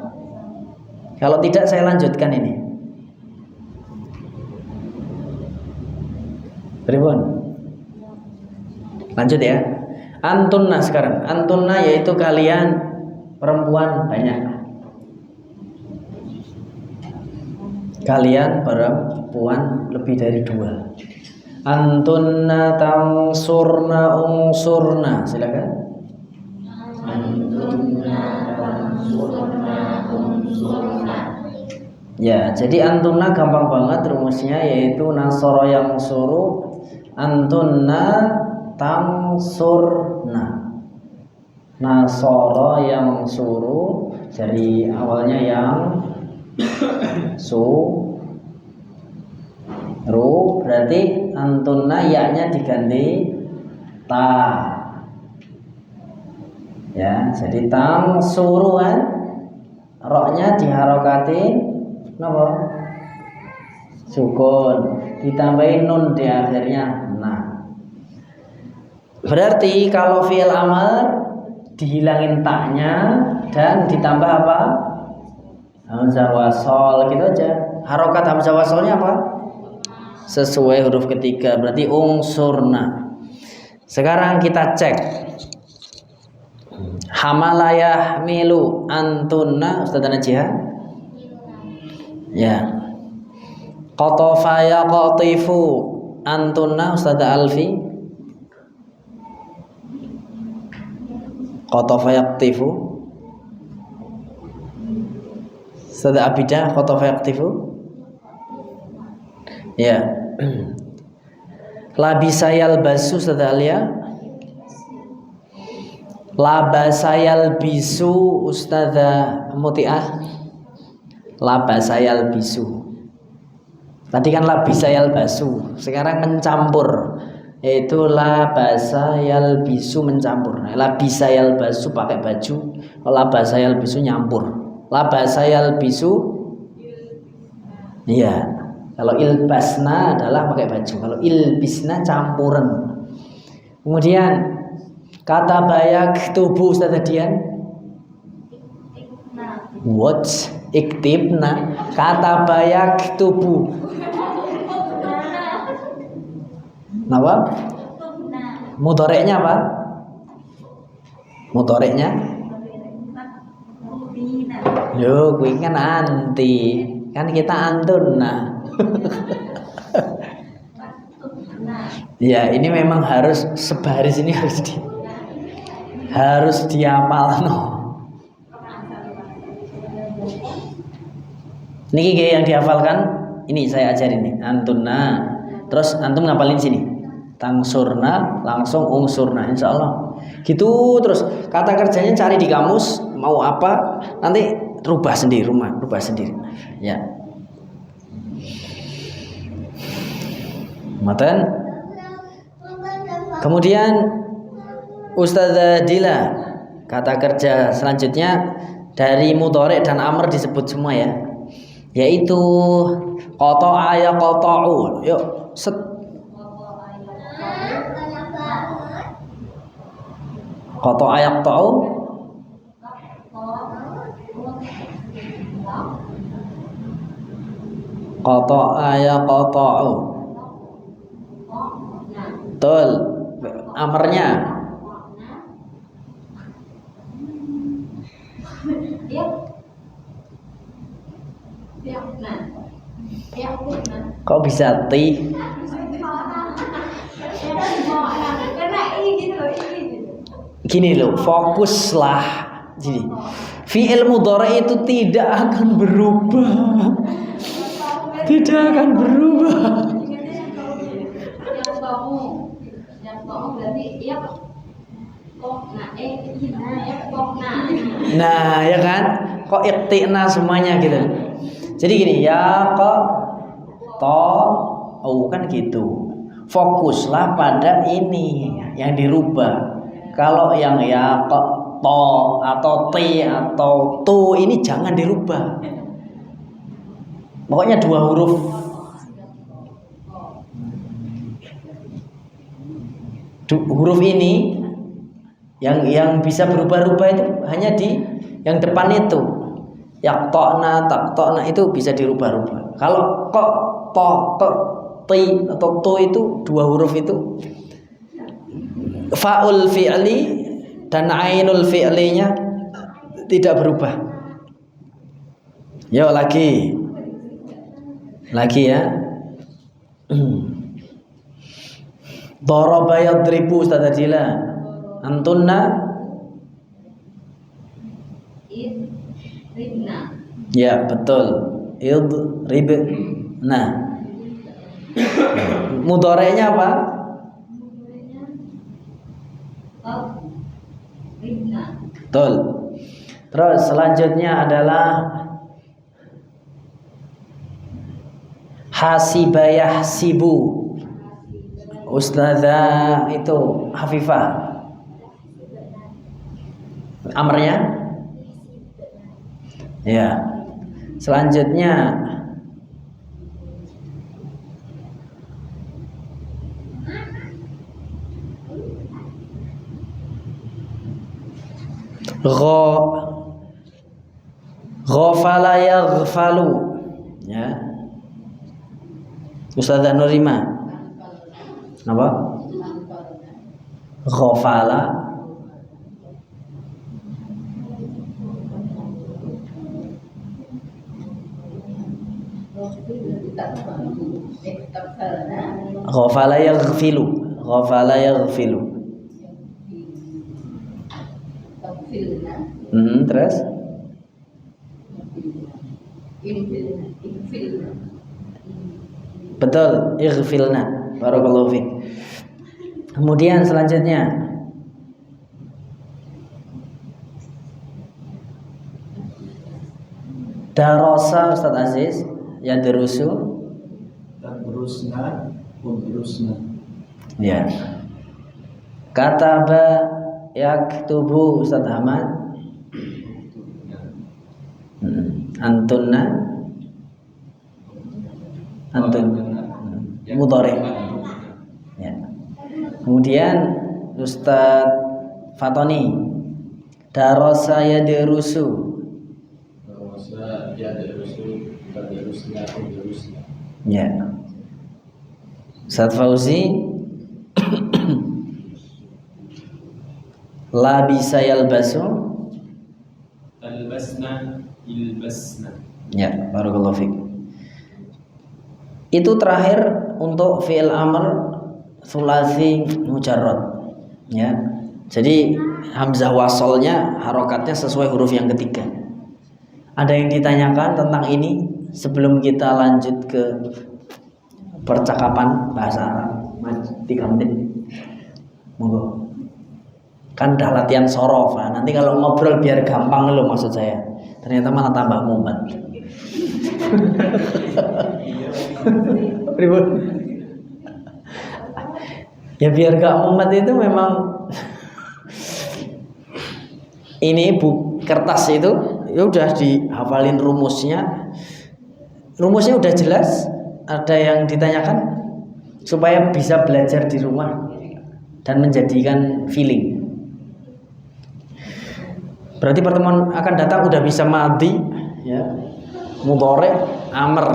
Kalau tidak saya lanjutkan ini. Pripun? Lanjut ya. Antunna sekarang. Antunna yaitu kalian perempuan banyak. Kalian perempuan lebih dari 2. Antunna tangsurna unsurna. Silakan. Antunna tangsurna unsurna. Ya, jadi antunna gampang banget rumusnya, yaitu nasoro yang suruh, antunna tangsurna. Nasoro yang suruh, jadi awalnya yang ru, berarti antunna ya-nya diganti ta. Ya, jadi tangsuruan, ro-nya diharokati napa? Sukun, ditambahin nun di akhirnya. Nah, berarti kalau fi'il amr dihilangin taknya dan ditambah apa? Hamzah wasol gitu aja. Harokat hamzah wasolnya apa? Sesuai huruf ketiga, berarti unsurna. Sekarang kita cek. Hamalayah milu antunna, Ustaz Najih. Ya. Qatafaya qatifu antunna, Ustaz Alfi. Qatafaya qatifu, Ustaz Abidah. Qatafaya qatifu. Ya. Labisayal basu, Ustaz Alia. Labasayal bisu, Ustazah Muti'ah. Labasayal bisu. Tadi kan labisayal basu, sekarang mencampur, yaitu labasayal bisu mencampur. Labisayal basu pakai baju, labasayal bisu nyampur. Labasayal bisu, iya. Kalau ilbasna adalah pakai baju, kalau ilbisna campuran. Kemudian kata bayak tubuh, Ustaz Dian. What? Iktibna. Kata bayak tubuh. Kenapa? Mudhoreknya apa? Mudhoreknya? Yo, kuwi kan anti. Kan kita antunna. Ya, ini memang harus sebaris ini harus dihafalno. Niki kayak yang dihafalkan, ini saya ajarin nih, antunna. Terus antum ngapalin sini. Tangsurna langsung unsurna, insyaallah. Gitu terus. Kata kerjanya cari di kamus, mau apa, nanti rubah sendiri, rubah sendiri. Ya. Matan. Kemudian Ustazah Dila, kata kerja selanjutnya dari mudhari dan amr disebut semua ya. yaitu qata'a yaqta'u. Yuk, set. Qata'a yaqta'u. Qata'a yaqta'u. Betul. Amarnya. Kok bisa ti? Gini loh, fokuslah. Gini. Fi'il mudhari itu tidak akan berubah. Tidak akan berubah. Nah, ya kan? Kok iktina semuanya gitu. Jadi gini, ya kok kan gitu. Fokuslah pada ini yang dirubah. Kalau yang ya kok atau t atau tu ini jangan dirubah. Pokoknya dua huruf. Huruf ini yang bisa berubah-ubah itu hanya di yang depan itu. Yaqta'na, taqta'na itu bisa dirubah-ubah. Kalau kok ti atau tu itu dua huruf itu fa'ul fi'li dan ainul fi'linya tidak berubah. Yuk lagi ya. Daraba yadribu Ustaz Adila. Antunna idribna. Ya, betul. Idribna. Mudhari'nya apa? Betul. Terus selanjutnya adalah hasibayah sibu. Ustazah itu Hafifah. Amarnya? Ya. Selanjutnya ghafala yaghfalu. Ya. Ustazah Nurima. Apa? Ghafala ghafala yaghfilu. Ghafala yaghfilu. Terus? Betul, ighfilna. Barakallahu fiik. Kemudian selanjutnya darasa Ustaz Aziz, yadrusu. Tadrusna, udrusna. Ya. Kataba yaktubu Ustaz Ahmad. Antunna. Antun. Mudhari. Ya. Kemudian Ustaz Fatoni. Darasa yadrusu. Darasa yadrusu, tadrusna, udrusna. Ya. Ustaz Fauzi. Labisa yalbasu. Albasna, ilbasna. Ya, barakallahu fiik. Itu terakhir untuk fi'il amr sulasi mujarrad. Ya. Jadi hamzah wasolnya harokatnya sesuai huruf yang ketiga. Ada yang ditanyakan tentang ini sebelum kita lanjut ke percakapan bahasa Arab? 3 menit. Monggo. Kan udah latihan sorof, nanti kalau ngobrol biar gampang loh maksud saya. Ternyata malah tambah mumet. Ya biar gak mumet itu memang ini kertas itu ya udah dihafalin rumusnya. rumusnya udah jelas? Ada yang ditanyakan? Supaya bisa belajar di rumah dan menjadikan feeling. Berarti pertemuan akan datang udah bisa madhi, ya, mudhari, amr.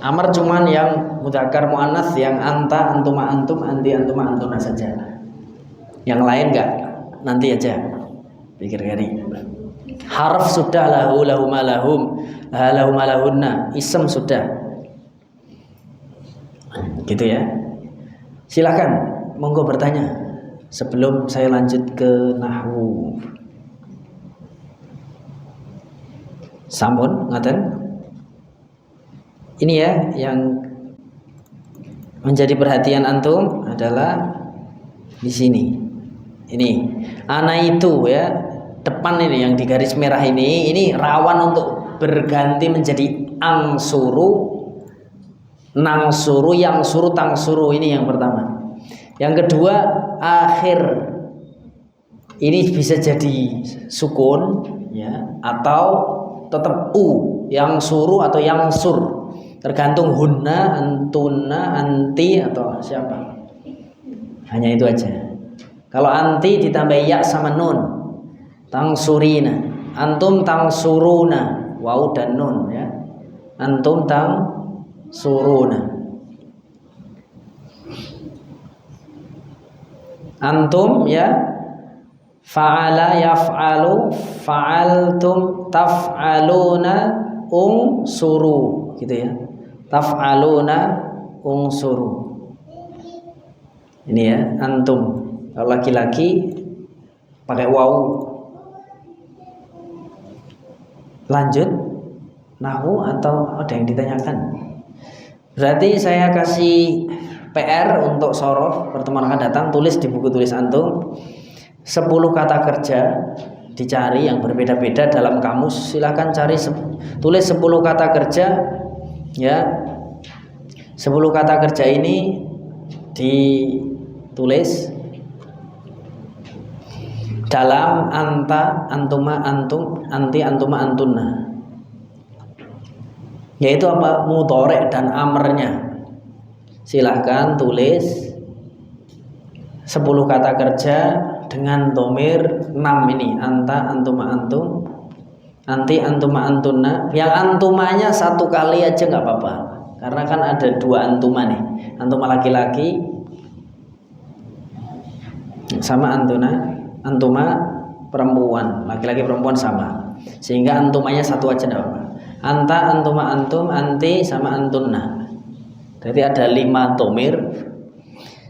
Amr cuman yang mudzakkar muannats, yang anta, antuma, antum, anti, antuma, antuna saja. Yang lain enggak, nanti aja. Pikir kali. Harf sudah, lahu, lahum, lahum, lahum, lahunna. Ism sudah. Gitu ya. Silakan, monggo bertanya sebelum saya lanjut ke nahwu. Sampun, ngaten. Ini ya yang menjadi perhatian antum adalah di sini. Ini ana itu ya, depan ini yang di garis merah ini rawan untuk berganti menjadi angsuru, nangsuru, yang suruh, tang suruh. Ini yang pertama. Yang kedua, akhir ini bisa jadi sukun ya, atau tetap u, yang suruh atau yang sur, tergantung hunna, antuna, anti atau siapa. Hanya itu aja. Kalau anti ditambah ya sama nun, tangsurina, antum tangsuruna, waw dan nun ya, antum suruna. Antum ya, fa'ala yaf'alu, fa'altum taf'aluna, suru gitu ya. Taf'aluna suru. Ini ya, antum. Kalau laki-laki pakai waw. Lanjut nahwu atau ada yang ditanyakan? Berarti saya kasih PR untuk sorof pertemuan akan datang, tulis di buku tulis antum 10 kata kerja, dicari yang berbeda-beda dalam kamus. Silahkan cari, tulis 10 kata kerja ya. 10 kata kerja ini ditulis dalam anta, antuma, antum, anti, antuma, antunna. Yaitu apa? Mudhari dan amrnya. Silahkan tulis 10 kata kerja dengan domir 6 ini, anta, antuma, antum, anti, antuma, antunna. Yang antumanya satu kali aja nggak apa-apa, karena kan ada 2 antuma nih, antuma laki-laki sama antuma perempuan, laki-laki perempuan sama, sehingga antumanya satu aja nggak apa-apa. Anta, antuma, antum, anti sama antunna. Jadi ada 5 domir.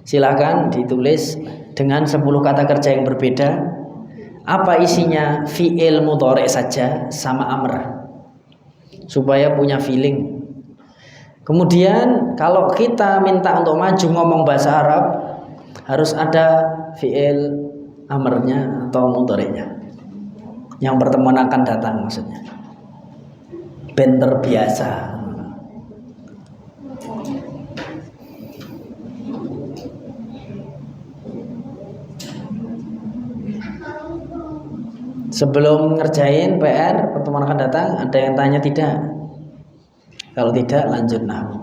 Silahkan ditulis dengan 10 kata kerja yang berbeda. Apa isinya? Fi'il mudhari saja sama amr, supaya punya feeling. Kemudian kalau kita minta untuk maju ngomong bahasa Arab, harus ada fi'il amrnya atau mudhari'nya yang pertemuan akan datang, maksudnya ben terbiasa. Sebelum ngerjain PR pertemuan akan datang, ada yang tanya tidak? Kalau tidak, lanjut nahwu.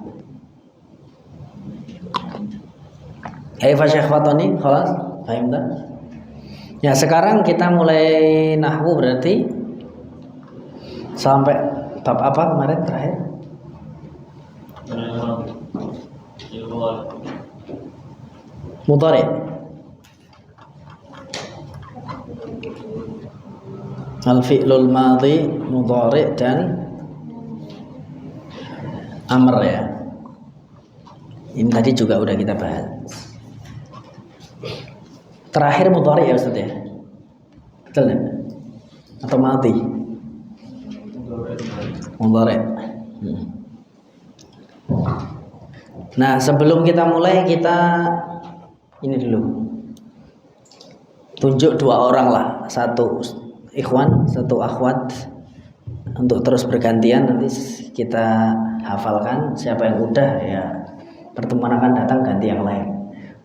Kaifa Syekh Fatoni? Khalas? Fahim tak? Ya, sekarang kita mulai nahwu, berarti sampai bab apa kemarin terakhir? Mudhari. Al-fi'lul madhi, mudhari dan amr ya. Ini tadi juga udah kita bahas. Terakhir mudhari ya Ustaz ya? Betul ya? Atau madhi? Mudhari. Nah, sebelum kita mulai, kita ini dulu. Tunjuk 2 orang lah, 1 ikhwan, 1 akhwat, untuk terus bergantian. Nanti kita hafalkan. Siapa yang udah ya pertemuan akan datang ganti yang lain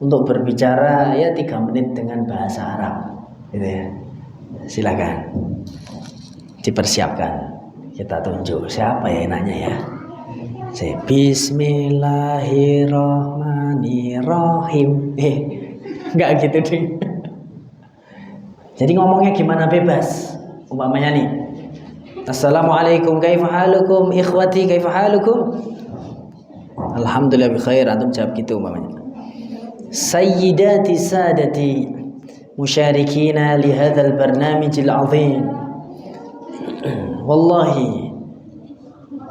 untuk berbicara ya 3 menit dengan bahasa Arab gitu ya. Silakan dipersiapkan, kita tunjuk siapa ya enaknya ya. Bismillahirrahmanirrahim. Enggak gitu ding. Jadi ngomongnya gimana bebas. Umpamanya nih. Assalamualaikum kaifa halukum ikhwati kaifa halukum? Alhamdulillah bi khair. Antum jawab gitu umpamanya. Sayyidati sadati musharikina li hadzal barnamij al-'azim. Wallahi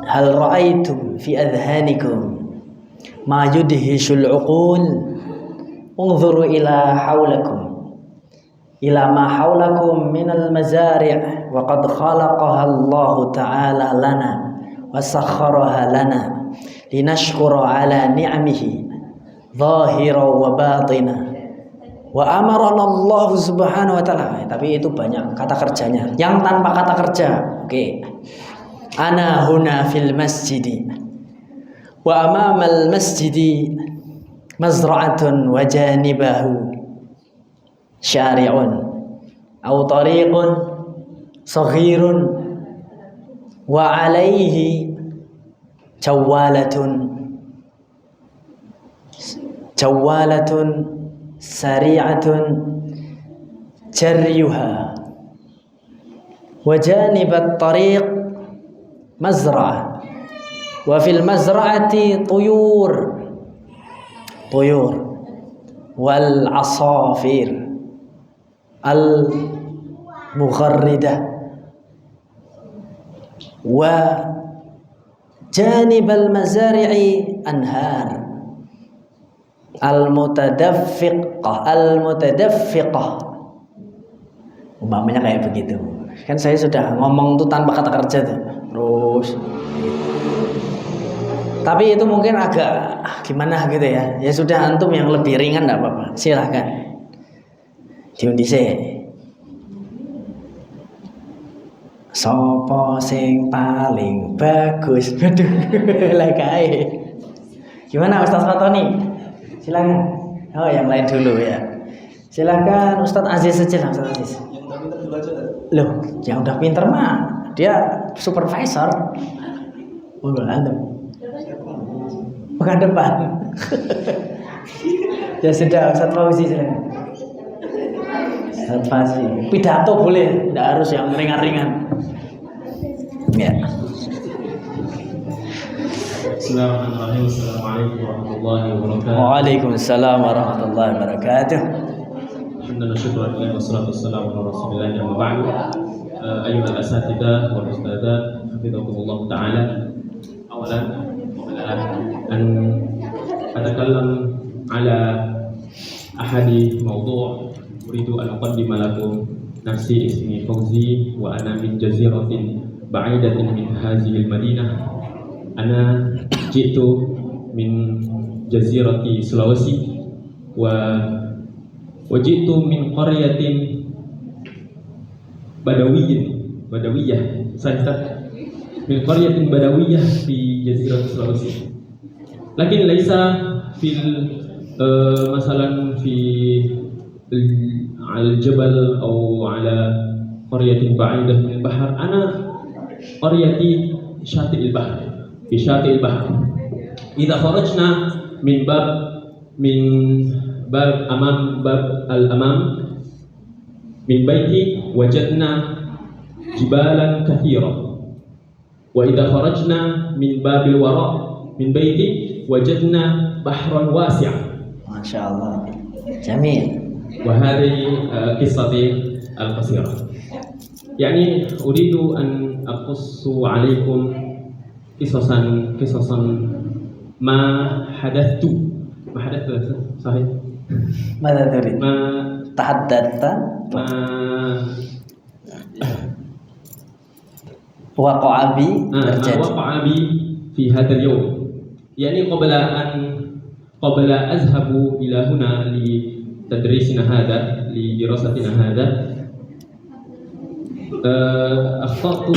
hal ra'aytum fi adhanikum ma yudhishul 'uqul unzuru ila haulakum ila ma haulakum minal mazari' wa qad khalaqaha Allah ta'ala lana wa sakhkharaha lana linashkura ala ni'amihi zahira wa batina wa amarana Allah subhanahu wa ta'ala. Tapi itu banyak kata kerjanya. Yang tanpa kata kerja, oke. Ana huna fil masjidi wa amamal masjidi mazra'atun wa janibahu syari'un aw tariqun saghirun wa alaihi jawalatun sari'atun jaryuha wa janibat tariq mazra'ah wa fil mazra'ati tuyur wal asafir al mugharridah wa janib al mazari'i anhar al mutadaffiqah. Umpamanya kayak begitu. Kan saya sudah ngomong tuh tanpa kata kerja tuh. Terus tapi itu mungkin agak gimana gitu ya. Ya sudah, antum yang lebih ringan enggak apa-apa. Silahkan diundi sih. Sopo sing paling bagus? Waduh, lah kae. Gimana Ustaz Fatoni? Silakan. Oh, yang lain dulu ya. Silakan Ustaz Aziz saja, Ustaz Aziz. Yang udah pinter dibaca tadi. Loh, yang udah pinter mah dia supervisor. Bukan antum. Bukan depan. Ya sudah, Ustaz Fauzi silakan. Ustaz Fauzi. Pidato boleh, tidak harus yang ringan-ringan. Ya. Bismillahirrahmanirrahim. Assalamualaikum warahmatullahi wabarakatuh. Waalaikumsalam warahmatullahi wabarakatuh. Alhamdulillah, syukur alhamdulillah, wassalatu wassalamu ala rasulillah amma ba'du. Ayyuhal asatidah wal ustadzat, hafizakumullah ta'ala. Awalan an atakallam ala ahadi mawdu' uridu an uqaddima lakum nafsi ismi Fauzi wa ana min jaziratin ba'idatin min hadhihi al-madinah. Ana jitu min jazirati Sulawesi wa jitu min qaryatin badawiyah sajdah min qaryatin badawiyah fi jazirati Sulawesi. Lakin laisa fil masalan fi al-jabal atau ala qaryatin ba'idah min al-bahr. Ana qaryati syati' al-bahr fi syati' al-bahr. Idza kharajna min bab amam bab al-amam min baiti wajadna jibalan kathira, wa idza kharajna min babil wara min baiti wajadna bahran wasi'a. Masyaallah. Jamil. Wa hadhihi qissati al-qasira. Yani uridu an aqussu 'alaikum qisasan ma hadattu sahih. Mada turid? Ma Tahaddatta waqa'a bi terjadi. waqa'a bi fi hadzal yawm. Yani qabla azhabu ila huna li tadrisina hadha li dirasatina hadha akhtatu,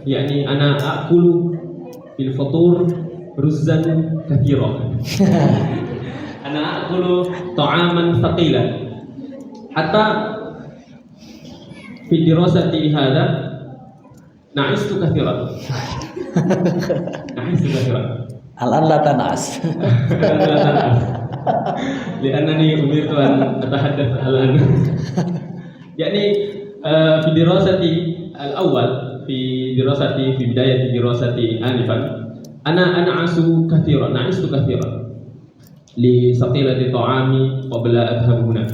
yani ana akulu fil fatur ruzzan kathira. Ana akulu ta'aman thaqilan hatta fi dirasati hadha na'istu kathiran. Al-an la tanas. لأنني أمرت أن أتحدث الآن. يعني في دراستي الأول في دراستي في بداية دراستي آنفا أنا أنعس كثيرا لثقيلة طعامي قبل أذهب هناك.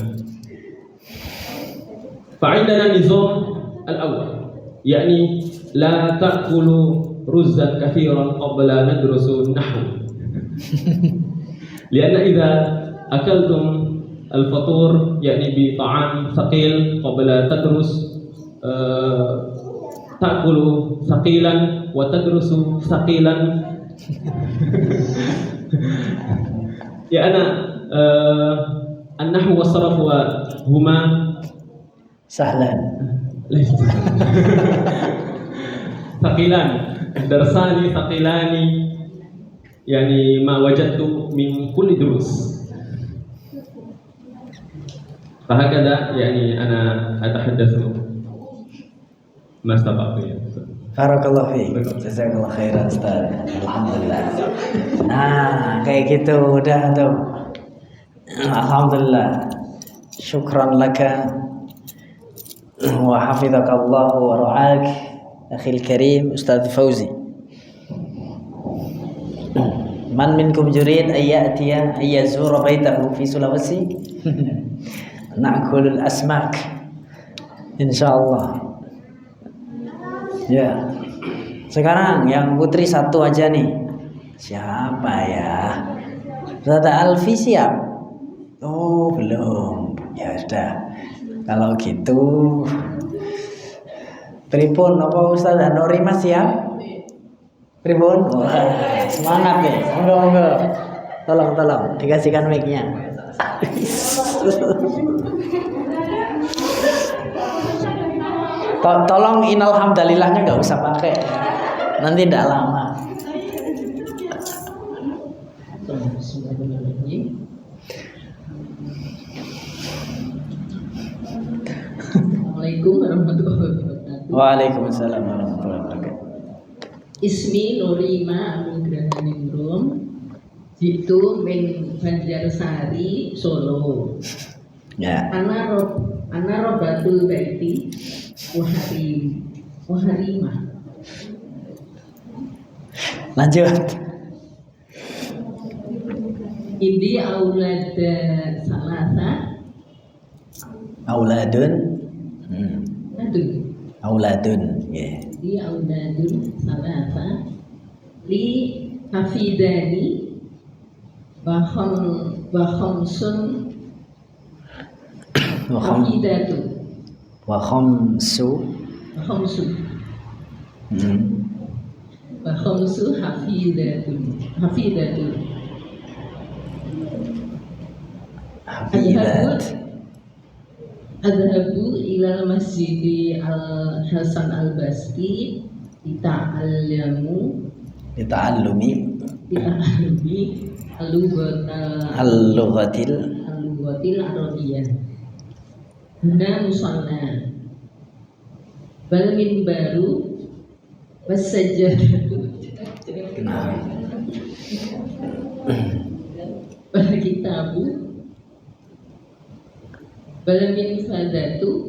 فعندنا نظام الأول يعني لا تأكل رزا كثيرا قبل ندرس النحو. لأن إذا أكلتم الفطور يعني بطعام ثقيل قبل تدرس تأكل ثقيلا وتدرس ثقيلا. Ya ana an-nahwu was-sarf huma sahlan. Thaqilan, darsani thaqilani, yani ma wajadtu min kulli durus. Fahakada yani ana atahaddatsu ma istata'tu ya. Barakallahu fiik. Jazakallahu khairan Ustaz. Alhamdulillah. Nah, kayak gitu udah tuh. Alhamdulillah. Syukran laka wa hafizakallahu wa ra'ak akhil karim Ustaz Fauzi. Man minkum yurid ayyatiya ayyazura baitahu fi Sulawesi. Na'kulul asmak. Insyaallah. Ya, sekarang yang putri satu aja nih. Siapa ya? Ustaz Alfi siap? Oh belum. Ya sudah. Kalau gitu, pripun apa Ustaz Nori Mas siap? Pripun? Wah, semangat ya. Monggo. Tolong dikasihkan mic-nya. Tolong inalhamdalillahnya nggak usah pakai, nanti tidak lama. Assalamualaikum warahmatullahi wabarakatuh. Waalaikumsalam warahmatullahi wabarakatuh. Ismi Norima Anugrahaningrum, jitu min Banjarsari Solo. Ya. Ana robatul baiti waharimah. Lanjut. Ini aulada salasa. Auladun. Aduh. Auladun. Ya. Li auladun salasa. Li hafidani. Bahomsun. Hafidatu. Wahomsu. Bahomsu hafidatu. Hafidat. Adhabu ilal masjidi al-Hasan al-Basti Bita'allumi al-lughatil arabiyah. Huna musalla bal min baru wasajjadatu bal kitabu bal min fadatu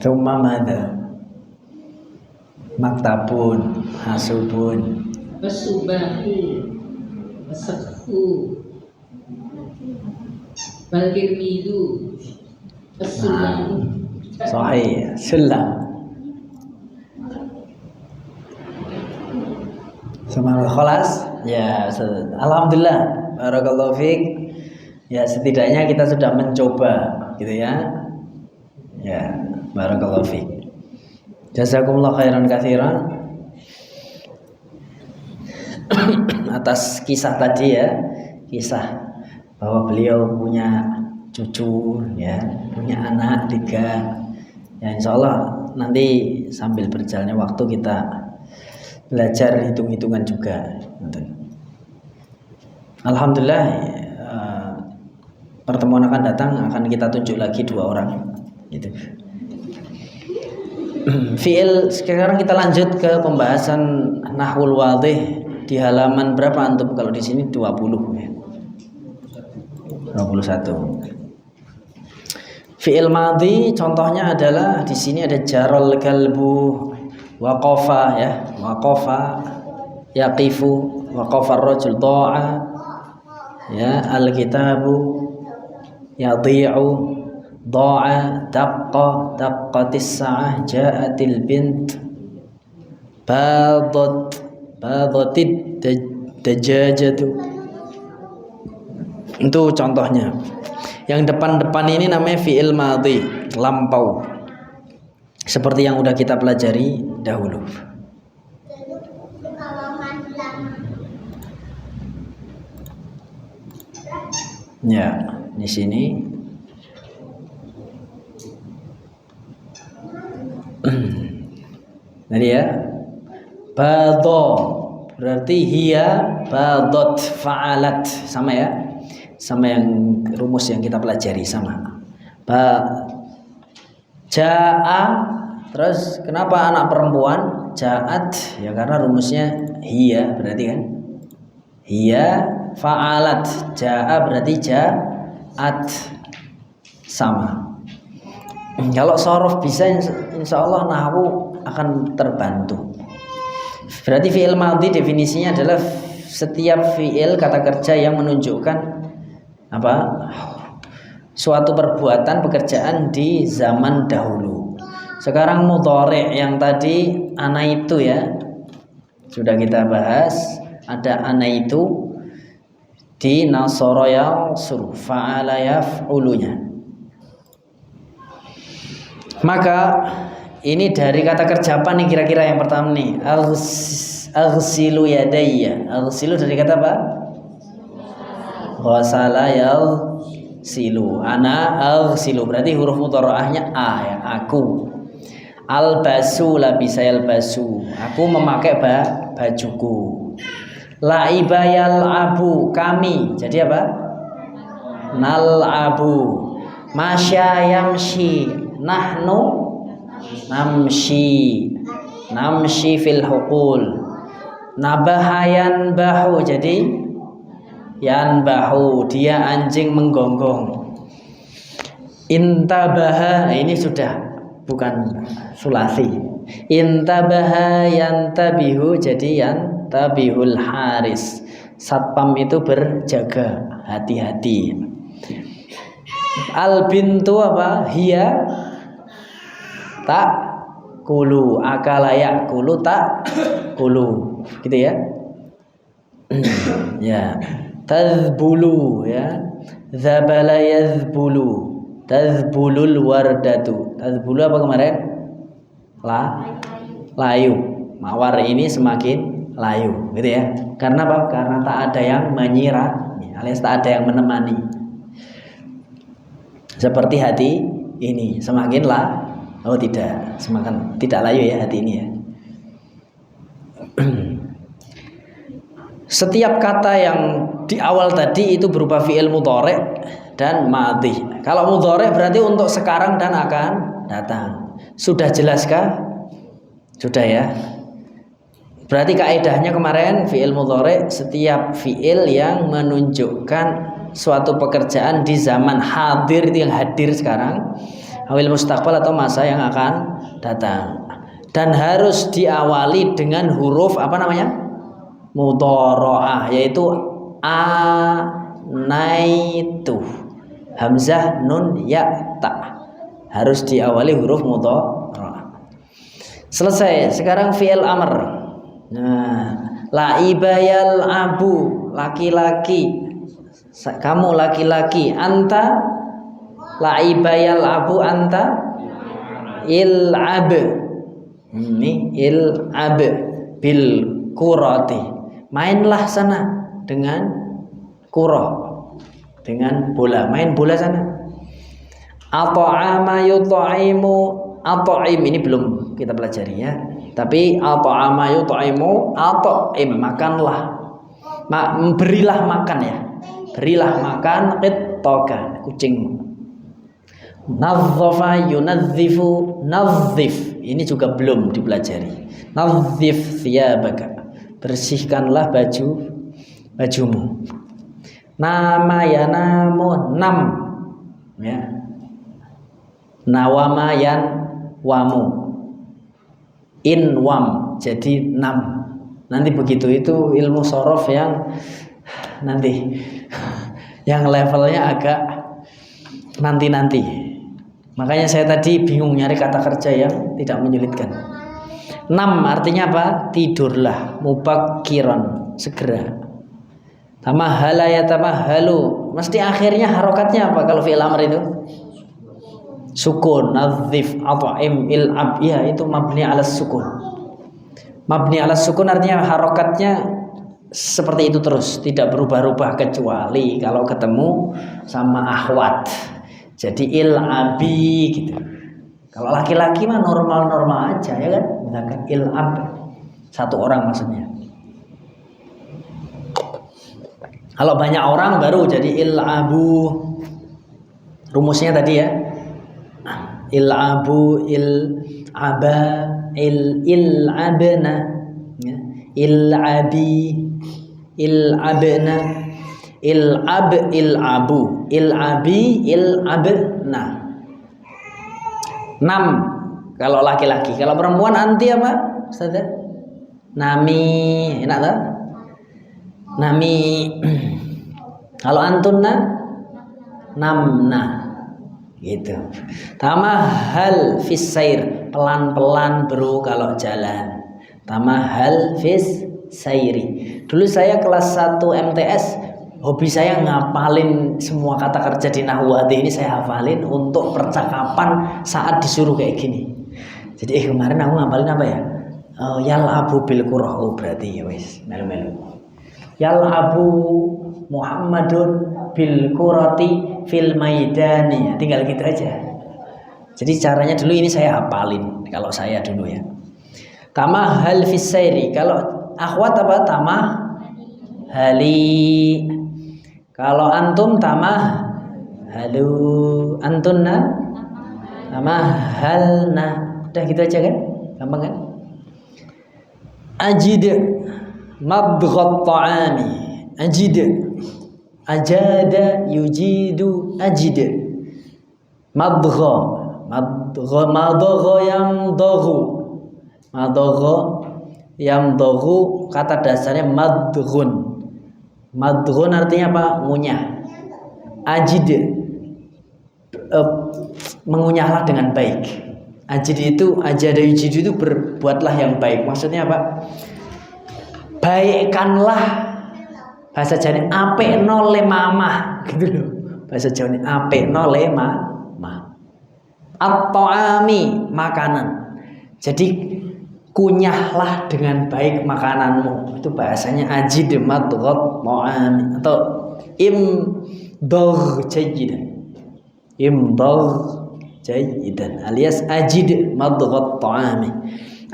Thumma madha? Maktabun, hasubun, wasubahu wasakhu balkirmidu wasulam. Sahih. Sulam. Semangat kholas. Ya, alhamdulillah. Barakallahu fiik. Ya, setidaknya kita sudah mencoba, gitu ya. Ya, barakallahu fiik. Jazakumullah khairan katsiran atas kisah tadi ya, kisah bahwa beliau punya cucu ya, punya anak 3 ya. Insya Allah nanti sambil berjalannya waktu kita belajar hitung-hitungan juga. Alhamdulillah pertemuan akan datang akan kita tunjuk lagi 2 orang gitu. Fi'il, sekarang kita lanjut ke pembahasan nahwul wadih di halaman berapa antum kalau di sini 20 ya. 21. Fi'il madhi contohnya adalah di sini ada jarol kalbu, waqafa ya, waqafa yaqifu, waqafa ar-rajul dha'a ya, al-kitabu yadhi'u, dha'a daqqa daqqatis sa'ah, ja'atil bint, badatid dajajatu. Itu contohnya. Yang depan-depan ini namanya fi'il madhi, lampau. Seperti yang udah kita pelajari dahulu. Ya, di sini tadi ya, bado berarti hiya badot fa'alat, sama ya, sama yang rumus yang kita pelajari sama. Ja'a, terus kenapa anak perempuan ja'at ya, karena rumusnya hiya berarti kan hiya fa'alat, ja'a berarti ja'at, sama. Kalau sorof bisa insya Allah nahwu akan terbantu. Berarti fi'il madhi definisinya adalah setiap fi'il kata kerja yang menunjukkan apa? Suatu perbuatan pekerjaan di zaman dahulu. Sekarang mudhari' yang tadi ana itu ya, sudah kita bahas, ada ana itu di nasara yansur, fa'ala yaf'ulunya. Maka ini dari kata kerja apa nih kira-kira yang pertama nih? Aghsilu yadayya. Aghsilu dari kata apa? Ghasala yaghsilu. Ana aghsilu berarti huruf mudhari'ahnya a ya, aku. Albasu labisa yalbasu. Aku memakai bajuku. Laiba yal'abu, kami. Jadi apa? Nal'abu. Masya yamshi, nahnu namshi fil huqul. Nabahayan bahu, jadi yanbahu, dia anjing menggonggong. Intabaha, ini sudah bukan sulasi. Intabaha yantabihu, jadi yantabihul haris. Satpam itu berjaga, hati-hati. Al bintu apa? Hiya tak kulu, akala yakulu tak kulu, gitu ya. Ya, tazbulu ya, zabala yazbulu, tazbulul wardatu. Tazbulu apa kemarin? Layu. Mawar ini semakin layu, gitu ya. Karena apa? Karena tak ada yang menyirami, alias tak ada yang menemani. Seperti hati ini semakin semakin tidak layu ya hati ini ya. Setiap kata yang di awal tadi itu berupa fi'il mudhari' dan madhi. Kalau mudhari' berarti untuk sekarang dan akan datang. Sudah jelaskah? Sudah ya. Berarti kaidahnya kemarin fi'il mudhari' setiap fi'il yang menunjukkan suatu pekerjaan di zaman hadir, itu yang hadir sekarang, awil mustaqbal atau masa yang akan datang, dan harus diawali dengan huruf apa namanya? Mudhara'ah, yaitu anaitu, hamzah nun ya ta, harus diawali huruf mudhara'ah. Selesai. Sekarang fi'il amr. Nah, laibayal abu, laki-laki, kamu laki-laki. Anta laibayal abu, anta il'ab, ini il'ab bil kurati, mainlah sana dengan kurah, dengan bola, main bola sana. At'ama yut'imu, at'im ini belum kita pelajari ya, tapi at'ama yut'imu, at'im makanlah, berilah makan ya, berilah makan, qittaka, kucingmu. Nadzafa yunadzifu, nadzif. Ini juga belum dipelajari. Nadzif thiyabaka, bersihkanlah bajumu. Nama yanamu, nam, ya. Nawama yan wamu, inwam, jadi nam. Nanti begitu itu ilmu sorof yang nanti yang levelnya agak nanti. Makanya saya tadi bingung nyari kata kerja yang tidak menyulitkan. Nam artinya apa? Tidurlah, mubakiron, segera. Tamahala ya tamahalu, mesti akhirnya harokatnya apa kalau fi'il amr itu? Sukun, nadzif, at'im, il'ab, ya itu mabni ala sukun. Mabni ala sukun artinya harokatnya seperti itu terus, tidak berubah-ubah kecuali kalau ketemu sama akhwat. Jadi il'abi gitu. Kalau laki-laki mah normal-normal aja ya kan? Misalkan il'ab, satu orang maksudnya. Kalau banyak orang baru jadi il'abu. Rumusnya tadi ya. Il'abu, il'aba, il'abna, ya. Il'abi, il'abna, il'ab, il'abu, il'abi, il'abna. 6 kalau laki-laki. Kalau perempuan anti apa Ustazah? Nami, enak tak? Nami. Kalau antunna, namna, gitu. Tamahal fis sair, pelan-pelan bro kalau jalan. Tamahal fis sairi. Dulu saya kelas 1 MTS, hobi saya ngapalin semua kata kerja di Nahwu ini, saya hafalin untuk percakapan saat disuruh kayak gini. Jadi kemarin aku ngapalin apa ya? Yal'abu bil qur'ah, berarti ya wis melu-melu. Yal'abu Muhammadun bil qurati fil maidani, tinggal gitu aja. Jadi caranya dulu ini saya hafalin kalau saya dulu ya. Tamahal fis sairi, kalau akhwat apa? Tamah hali. Kalau antum tamah halu, antunna tamah halna. Udah gitu aja kan? Gampang kan? Ajid madghat ta'ami. Ajid, ajada yujidu, ajid. Madgha, madgha yang dogu, madgha yang dogu, kata dasarnya madghun. Madghun artinya apa? Ngunyah. Ajid, mengunyahlah dengan baik. Ajid itu, ajada yujidu itu berbuatlah yang baik. Maksudnya apa? Baikkanlah, bahasa Jawa apekno le mamah gitu loh. Bahasa Jawa apekno le mamah. At-ta'ami, makanan. Jadi kunyahlah dengan baik makananmu. Itu bahasanya ajid madghat ta'ami atau imdagh jayyidan. Imdagh jayyidan alias ajid madghat ta'ami.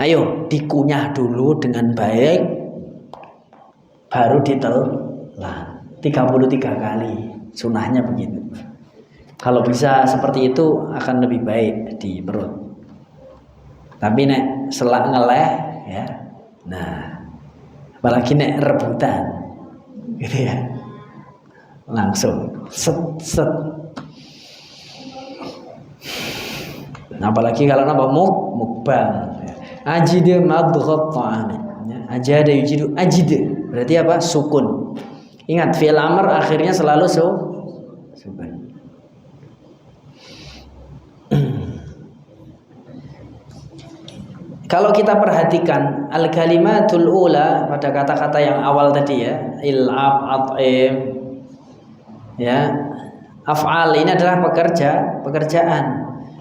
Ayo dikunyah dulu dengan baik, baru ditelan 33 kali. Sunahnya begitu. Kalau bisa seperti itu akan lebih baik di perut. Tapi nek selak ngeleh ya. Nah, apalagi nek rebutan. Gitu ya. Langsung set. Nah, apalagi kalau nambah mukbang. Ajid madghat ta'ami. Ajada yujidu, ajid berarti apa? Sukun. Ingat fi'il amr akhirnya selalu sukun. Kalau kita perhatikan al-kalimatul ula pada kata-kata yang awal tadi ya, il'ab, at'im, ya, af'al ini adalah pekerjaan.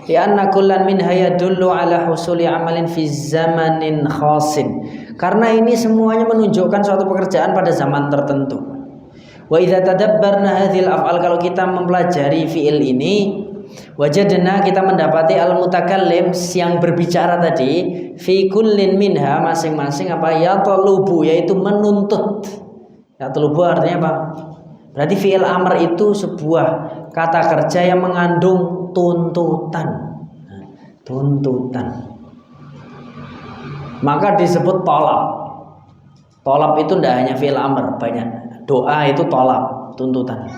Lianna kullan minha yadullu ala husuli amalin fi zamanin khasin. Karena ini semuanya menunjukkan suatu pekerjaan pada zaman tertentu. Wa idza tadabbarna hadhil af'al, kalau kita mempelajari fi'il ini, wajadna, kita mendapati al-mutakallim yang berbicara tadi fi kullin minha, masing-masing apa? Yatlubu, yaitu menuntut. Yatlubu artinya apa? Berarti fi'il amr itu sebuah kata kerja yang mengandung tuntutan. Tuntutan. Maka disebut tolab. Tolab itu tidak hanya fi'il amr, banyak. Doa itu tolab, tuntutan.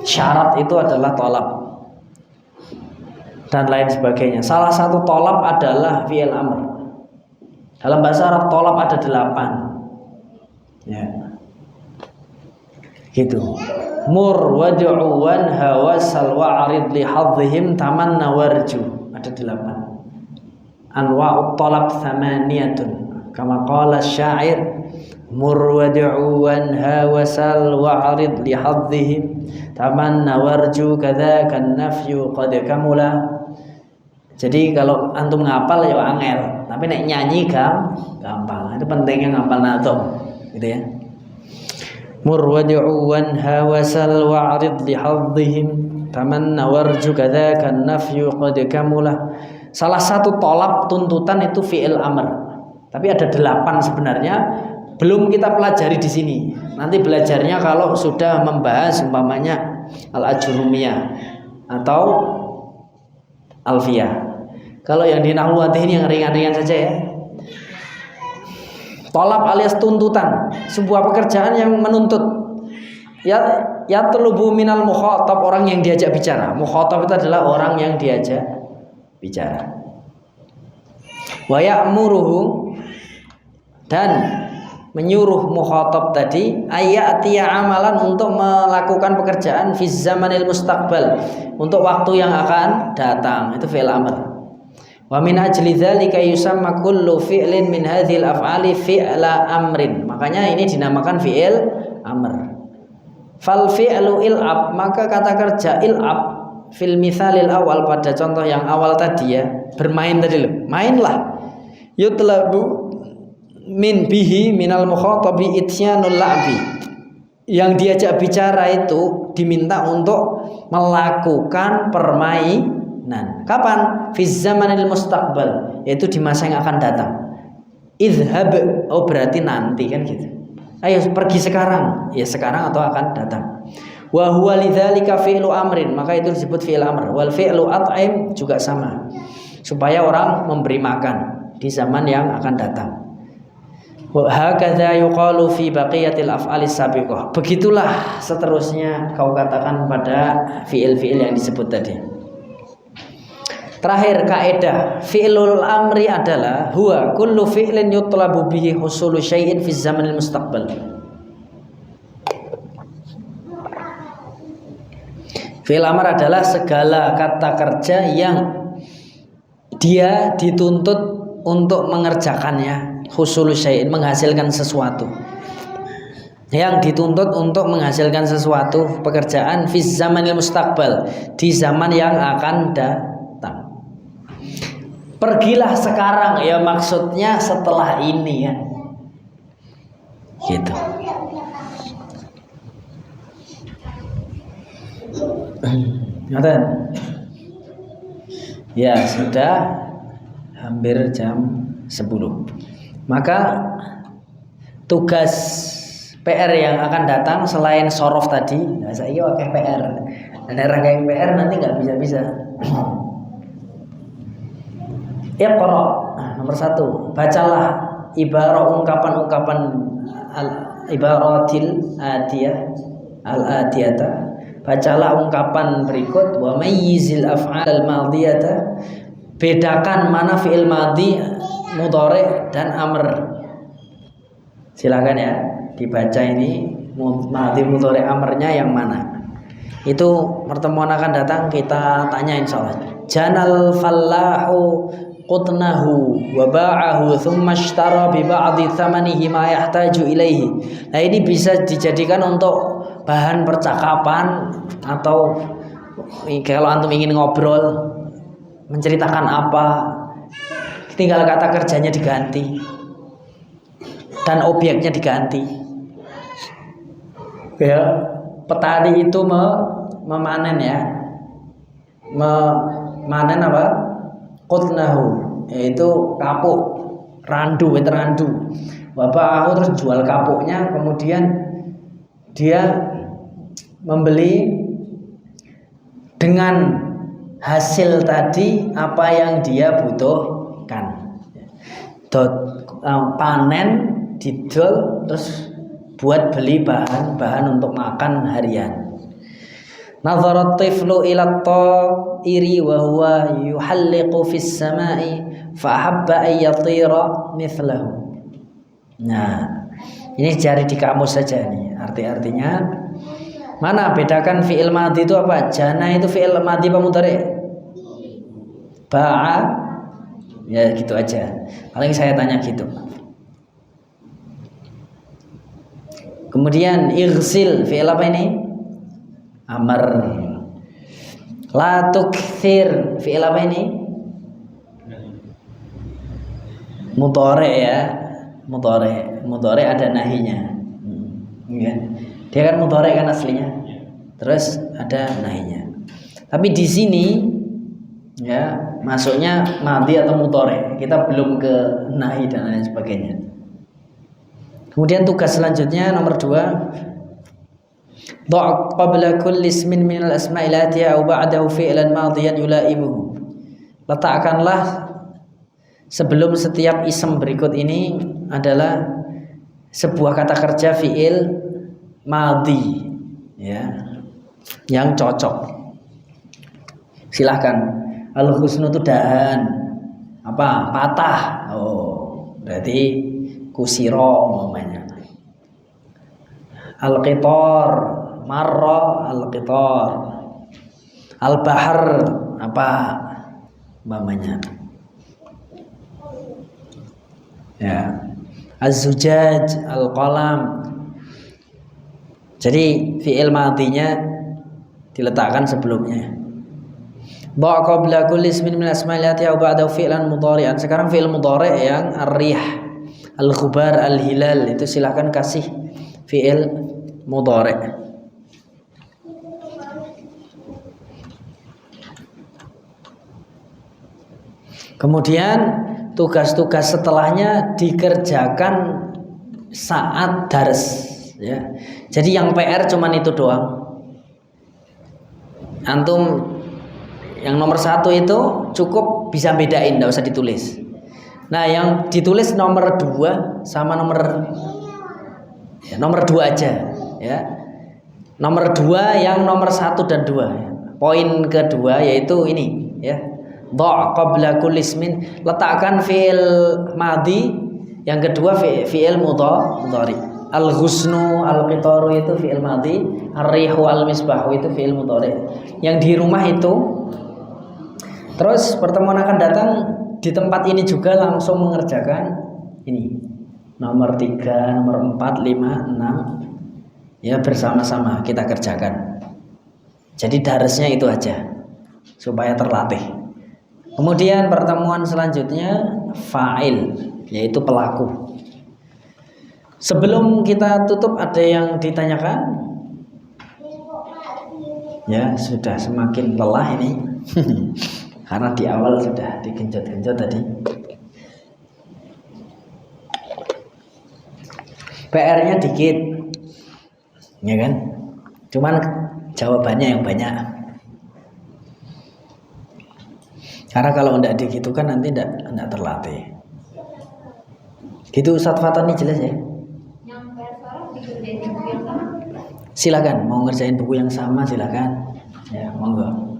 Syarat itu adalah tolab. Dan lain sebagainya. Salah satu tolab adalah fi'il amr. Dalam bahasa Arab tolab ada 8. Ya. Gitu. Mur wad'u wanha wasal wa'rid li hadzihim tamanna warju. Ada 8. Anwa'ut talab thamaniyatun kama qala syair mur wad'u wanha wasal wa'rid li hadzihim tamanna warju kadzaka an-nafyu qad kamula. Jadi kalau antum ngapal ya angel, tapi nek nyanyi gampang. Itu pentingnya ngapal nazam gitu ya. Mur wad'u wanha wasal wa'rid li hadzihim tamanna warju kadzaka an-nafyu qad kamula. Salah satu tolab tuntutan itu fi'il amr. Tapi ada 8 sebenarnya, belum kita pelajari di sini. Nanti belajarnya kalau sudah membahas umpamanya al-ajrumiyah atau alfiyah. Kalau yang di nahwu ini yang ringan-ringan saja ya. Tolab alias tuntutan, sebuah pekerjaan yang menuntut. Ya telubu minal mukhatab, orang yang diajak bicara. Mukhatab itu adalah orang yang diajak bicara. Wa ya'muruhu, dan menyuruh mukhatab tadi ayatiya amalan, untuk melakukan pekerjaan fi zamanil mustaqbal, untuk waktu yang akan datang. Itu fi'il amr. Wa min ajli dzalika yusamma kullu fi'lin min hadhil af'ali fi'la amrin. Makanya ini dinamakan fi'il amr. Fal fi'lu il'ab, maka kata kerja il'ab fil mithalil awal, pada contoh yang awal tadi ya, bermain tadi loh, mainlah. Yutlabu min bihi minal mukhatabi ityanul la'bi, yang diajak bicara itu diminta untuk melakukan permainan. Kapan? Fi zamanil mustaqbal, yaitu di masa yang akan datang. Idhab, oh berarti nanti kan gitu. Ayo pergi sekarang, ya sekarang atau akan datang. Wa huwa lidzalika fi'lu amrin, maka itu disebut fi'il amr. Wal fi'lu at'im juga sama, supaya orang memberi makan di zaman yang akan datang. Wa hakadza yuqalu fi baqiyatil af'alis sabiqah. Begitulah seterusnya kau katakan pada fi'il-fi'il yang disebut tadi. Terakhir kaidah fi'lul amri adalah huwa kullu fi'lin yutlabu bihi husulu syai'in fi zamanil mustaqbal. Fi'il amr adalah segala kata kerja yang dia dituntut untuk mengerjakannya, husulu syai'in, menghasilkan sesuatu. Yang dituntut untuk menghasilkan sesuatu pekerjaan fi zamanil mustaqbal, di zaman yang akan datang. Pergilah sekarang, ya maksudnya setelah ini ya. Gitu. Ngoten. Ya, sudah hampir jam 10. Maka tugas PR yang akan datang selain sorof tadi, nah saya pakai PR. Ada rangkaian PR nanti nggak bisa. Iqra, nomor 1, bacalah ibarah ungkapan-ungkapan ibaratil atiyah al-atiyata. Bacalah ungkapan berikut, wa mayyizil af'al madhiyata, bedakan mana fi'il madhi, mudhari dan amr. Silakan ya dibaca ini madhi, mudhari, amrnya yang mana. Itu pertemuan akan datang kita tanya insyaallah. Janal fallahu qutnahu wa ba'ahu thumma ishtara bi ba'di thamanihi ma yahtaju ilaihi. Nah, ini bisa dijadikan untuk bahan percakapan, atau kalau antum ingin ngobrol, menceritakan apa, tinggal kata kerjanya diganti dan objeknya diganti. Ya, petani itu memanen ya, memanen apa? Qutnahu, yaitu kapuk, randu. Bapak terus jual kapuknya, kemudian dia membeli dengan hasil tadi apa yang dia butuhkan. Panen didol terus buat beli bahan untuk makan harian. Nadharat tiflu ila ta'iri wa huwa yuhalliqu fis sama'i fa habba an yatira mithlahu. Nah, ini cari di kamus saja nih arti-artinya. Mana bedakan fi'il madhi itu apa? Jana itu fi'il madhi apa mudhari? Ba'a. Ya gitu aja. Paling saya tanya gitu. Kemudian ighsil fi'il apa ini? Amr. La tukthir fi'il apa ini? Mudhari ya. Mudhari ada nahinya. Ya. Dia kan mudhari kan aslinya. Terus ada nahinya. Tapi di sini ya masuknya madhi atau mudhari. Kita belum ke nahi dan lain sebagainya. Kemudian tugas selanjutnya nomor 2. Dha' qabla kulli ismin min al-asma'il atiya aw ba'dahu fi'lan madhiyan yulaimuhu. Letakkanlah sebelum setiap isim berikut ini adalah sebuah kata kerja fi'il madhi ya yang cocok. Silahkan. Al-husnu itu dahan apa? Patah. Oh, berarti kusiro umpamanya. Al-qitar marra al-qitar. Al-bahr apa umpamanya? Ya. Az-zujaj al-qalam. Jadi fi'il madhinya diletakkan sebelumnya. Dha' qabla kulli ismin min asma'il atiya aw ba'dahu fi'lan mudhari'an. Sekarang fi'il mudhari' yang ar-rih, al-khubar, al-hilal itu silakan kasih fi'il mudhari'. Kemudian tugas-tugas setelahnya dikerjakan saat dars ya. Jadi yang PR cuman itu doang. Antum yang nomor 1 itu cukup bisa bedain, enggak usah ditulis. Nah, yang ditulis nomor 2 sama nomor 2 aja ya. Nomor 2 yang nomor 1 dan 2. Poin kedua yaitu ini ya. Dha' qabla kulli ismin, letakkan fi'il madhi, yang kedua fi'il mudhari. Al-ghusnu al-qitaru itu fi'il madhi, ar-rihu al-misbahu itu fi'il mudhari. Yang di rumah itu. Terus pertemuan akan datang di tempat ini juga langsung mengerjakan ini. Nomor 3, nomor 4, 5, 6 ya bersama-sama kita kerjakan. Jadi darsnya itu aja supaya terlatih. Kemudian pertemuan selanjutnya fa'il, yaitu pelaku. Sebelum kita tutup ada yang ditanyakan? Ya sudah semakin lelah ini karena di awal sudah digenjot-genjot tadi. PR-nya dikit, ya kan? Cuman jawabannya yang banyak. Karena kalau tidak digitukan nanti tidak terlatih. Gitu Ustadz Fatani jelas ya? Silakan mau ngerjain buku yang sama silakan. Ya monggo.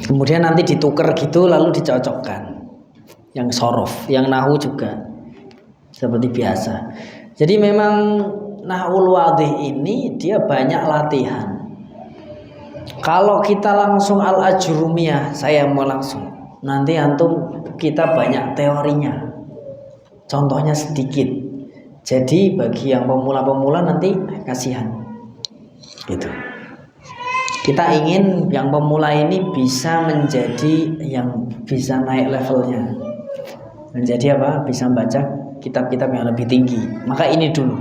Kemudian nanti ditukar gitu lalu dicocokkan. Yang sorof, yang nahu juga seperti biasa. Jadi memang nahwul wadih ini dia banyak latihan. Kalau kita langsung al-ajrumiyah, saya mau langsung. Nanti antum kita banyak teorinya. Contohnya sedikit. Jadi bagi yang pemula-pemula nanti kasihan. Gitu. Kita ingin yang pemula ini bisa menjadi yang bisa naik levelnya. Menjadi apa? Bisa membaca kitab-kitab yang lebih tinggi. Maka ini dulu.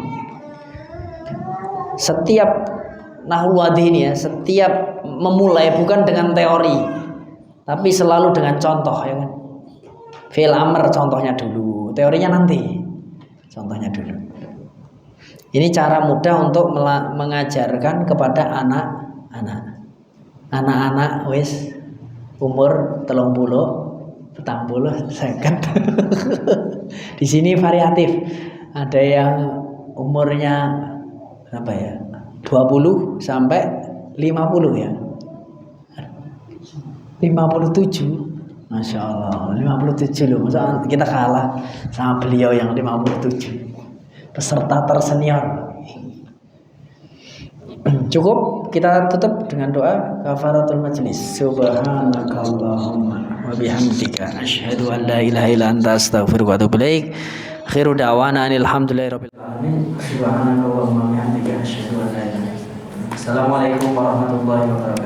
Setiap nahwu wadih ini ya, setiap memulai bukan dengan teori, tapi selalu dengan contoh ya kan. Fi'il amr contohnya dulu, teorinya nanti. Contohnya dulu. Ini cara mudah untuk mengajarkan kepada anak-anak. anak-anak wis umur 30, 40, 50. Di sini variatif. Ada yang umurnya berapa ya? 20 sampai 50 ya. 57. Masya Allah, 57 loh. Masa kita kalah sama beliau yang 57. Peserta tersenior. Cukup, kita tutup dengan doa kafaratul majlis. Subhanakallahumma wa bihamdika asyhadu an la ilaha illa anta astaghfiruka wa atubu ilaik. Akhiru da'wana alhamdulillahirabbil alamin. Subhanakallahumma wa bihamdika asyhadu an la ilaha illa anta. Assalamualaikum warahmatullahi wabarakatuh.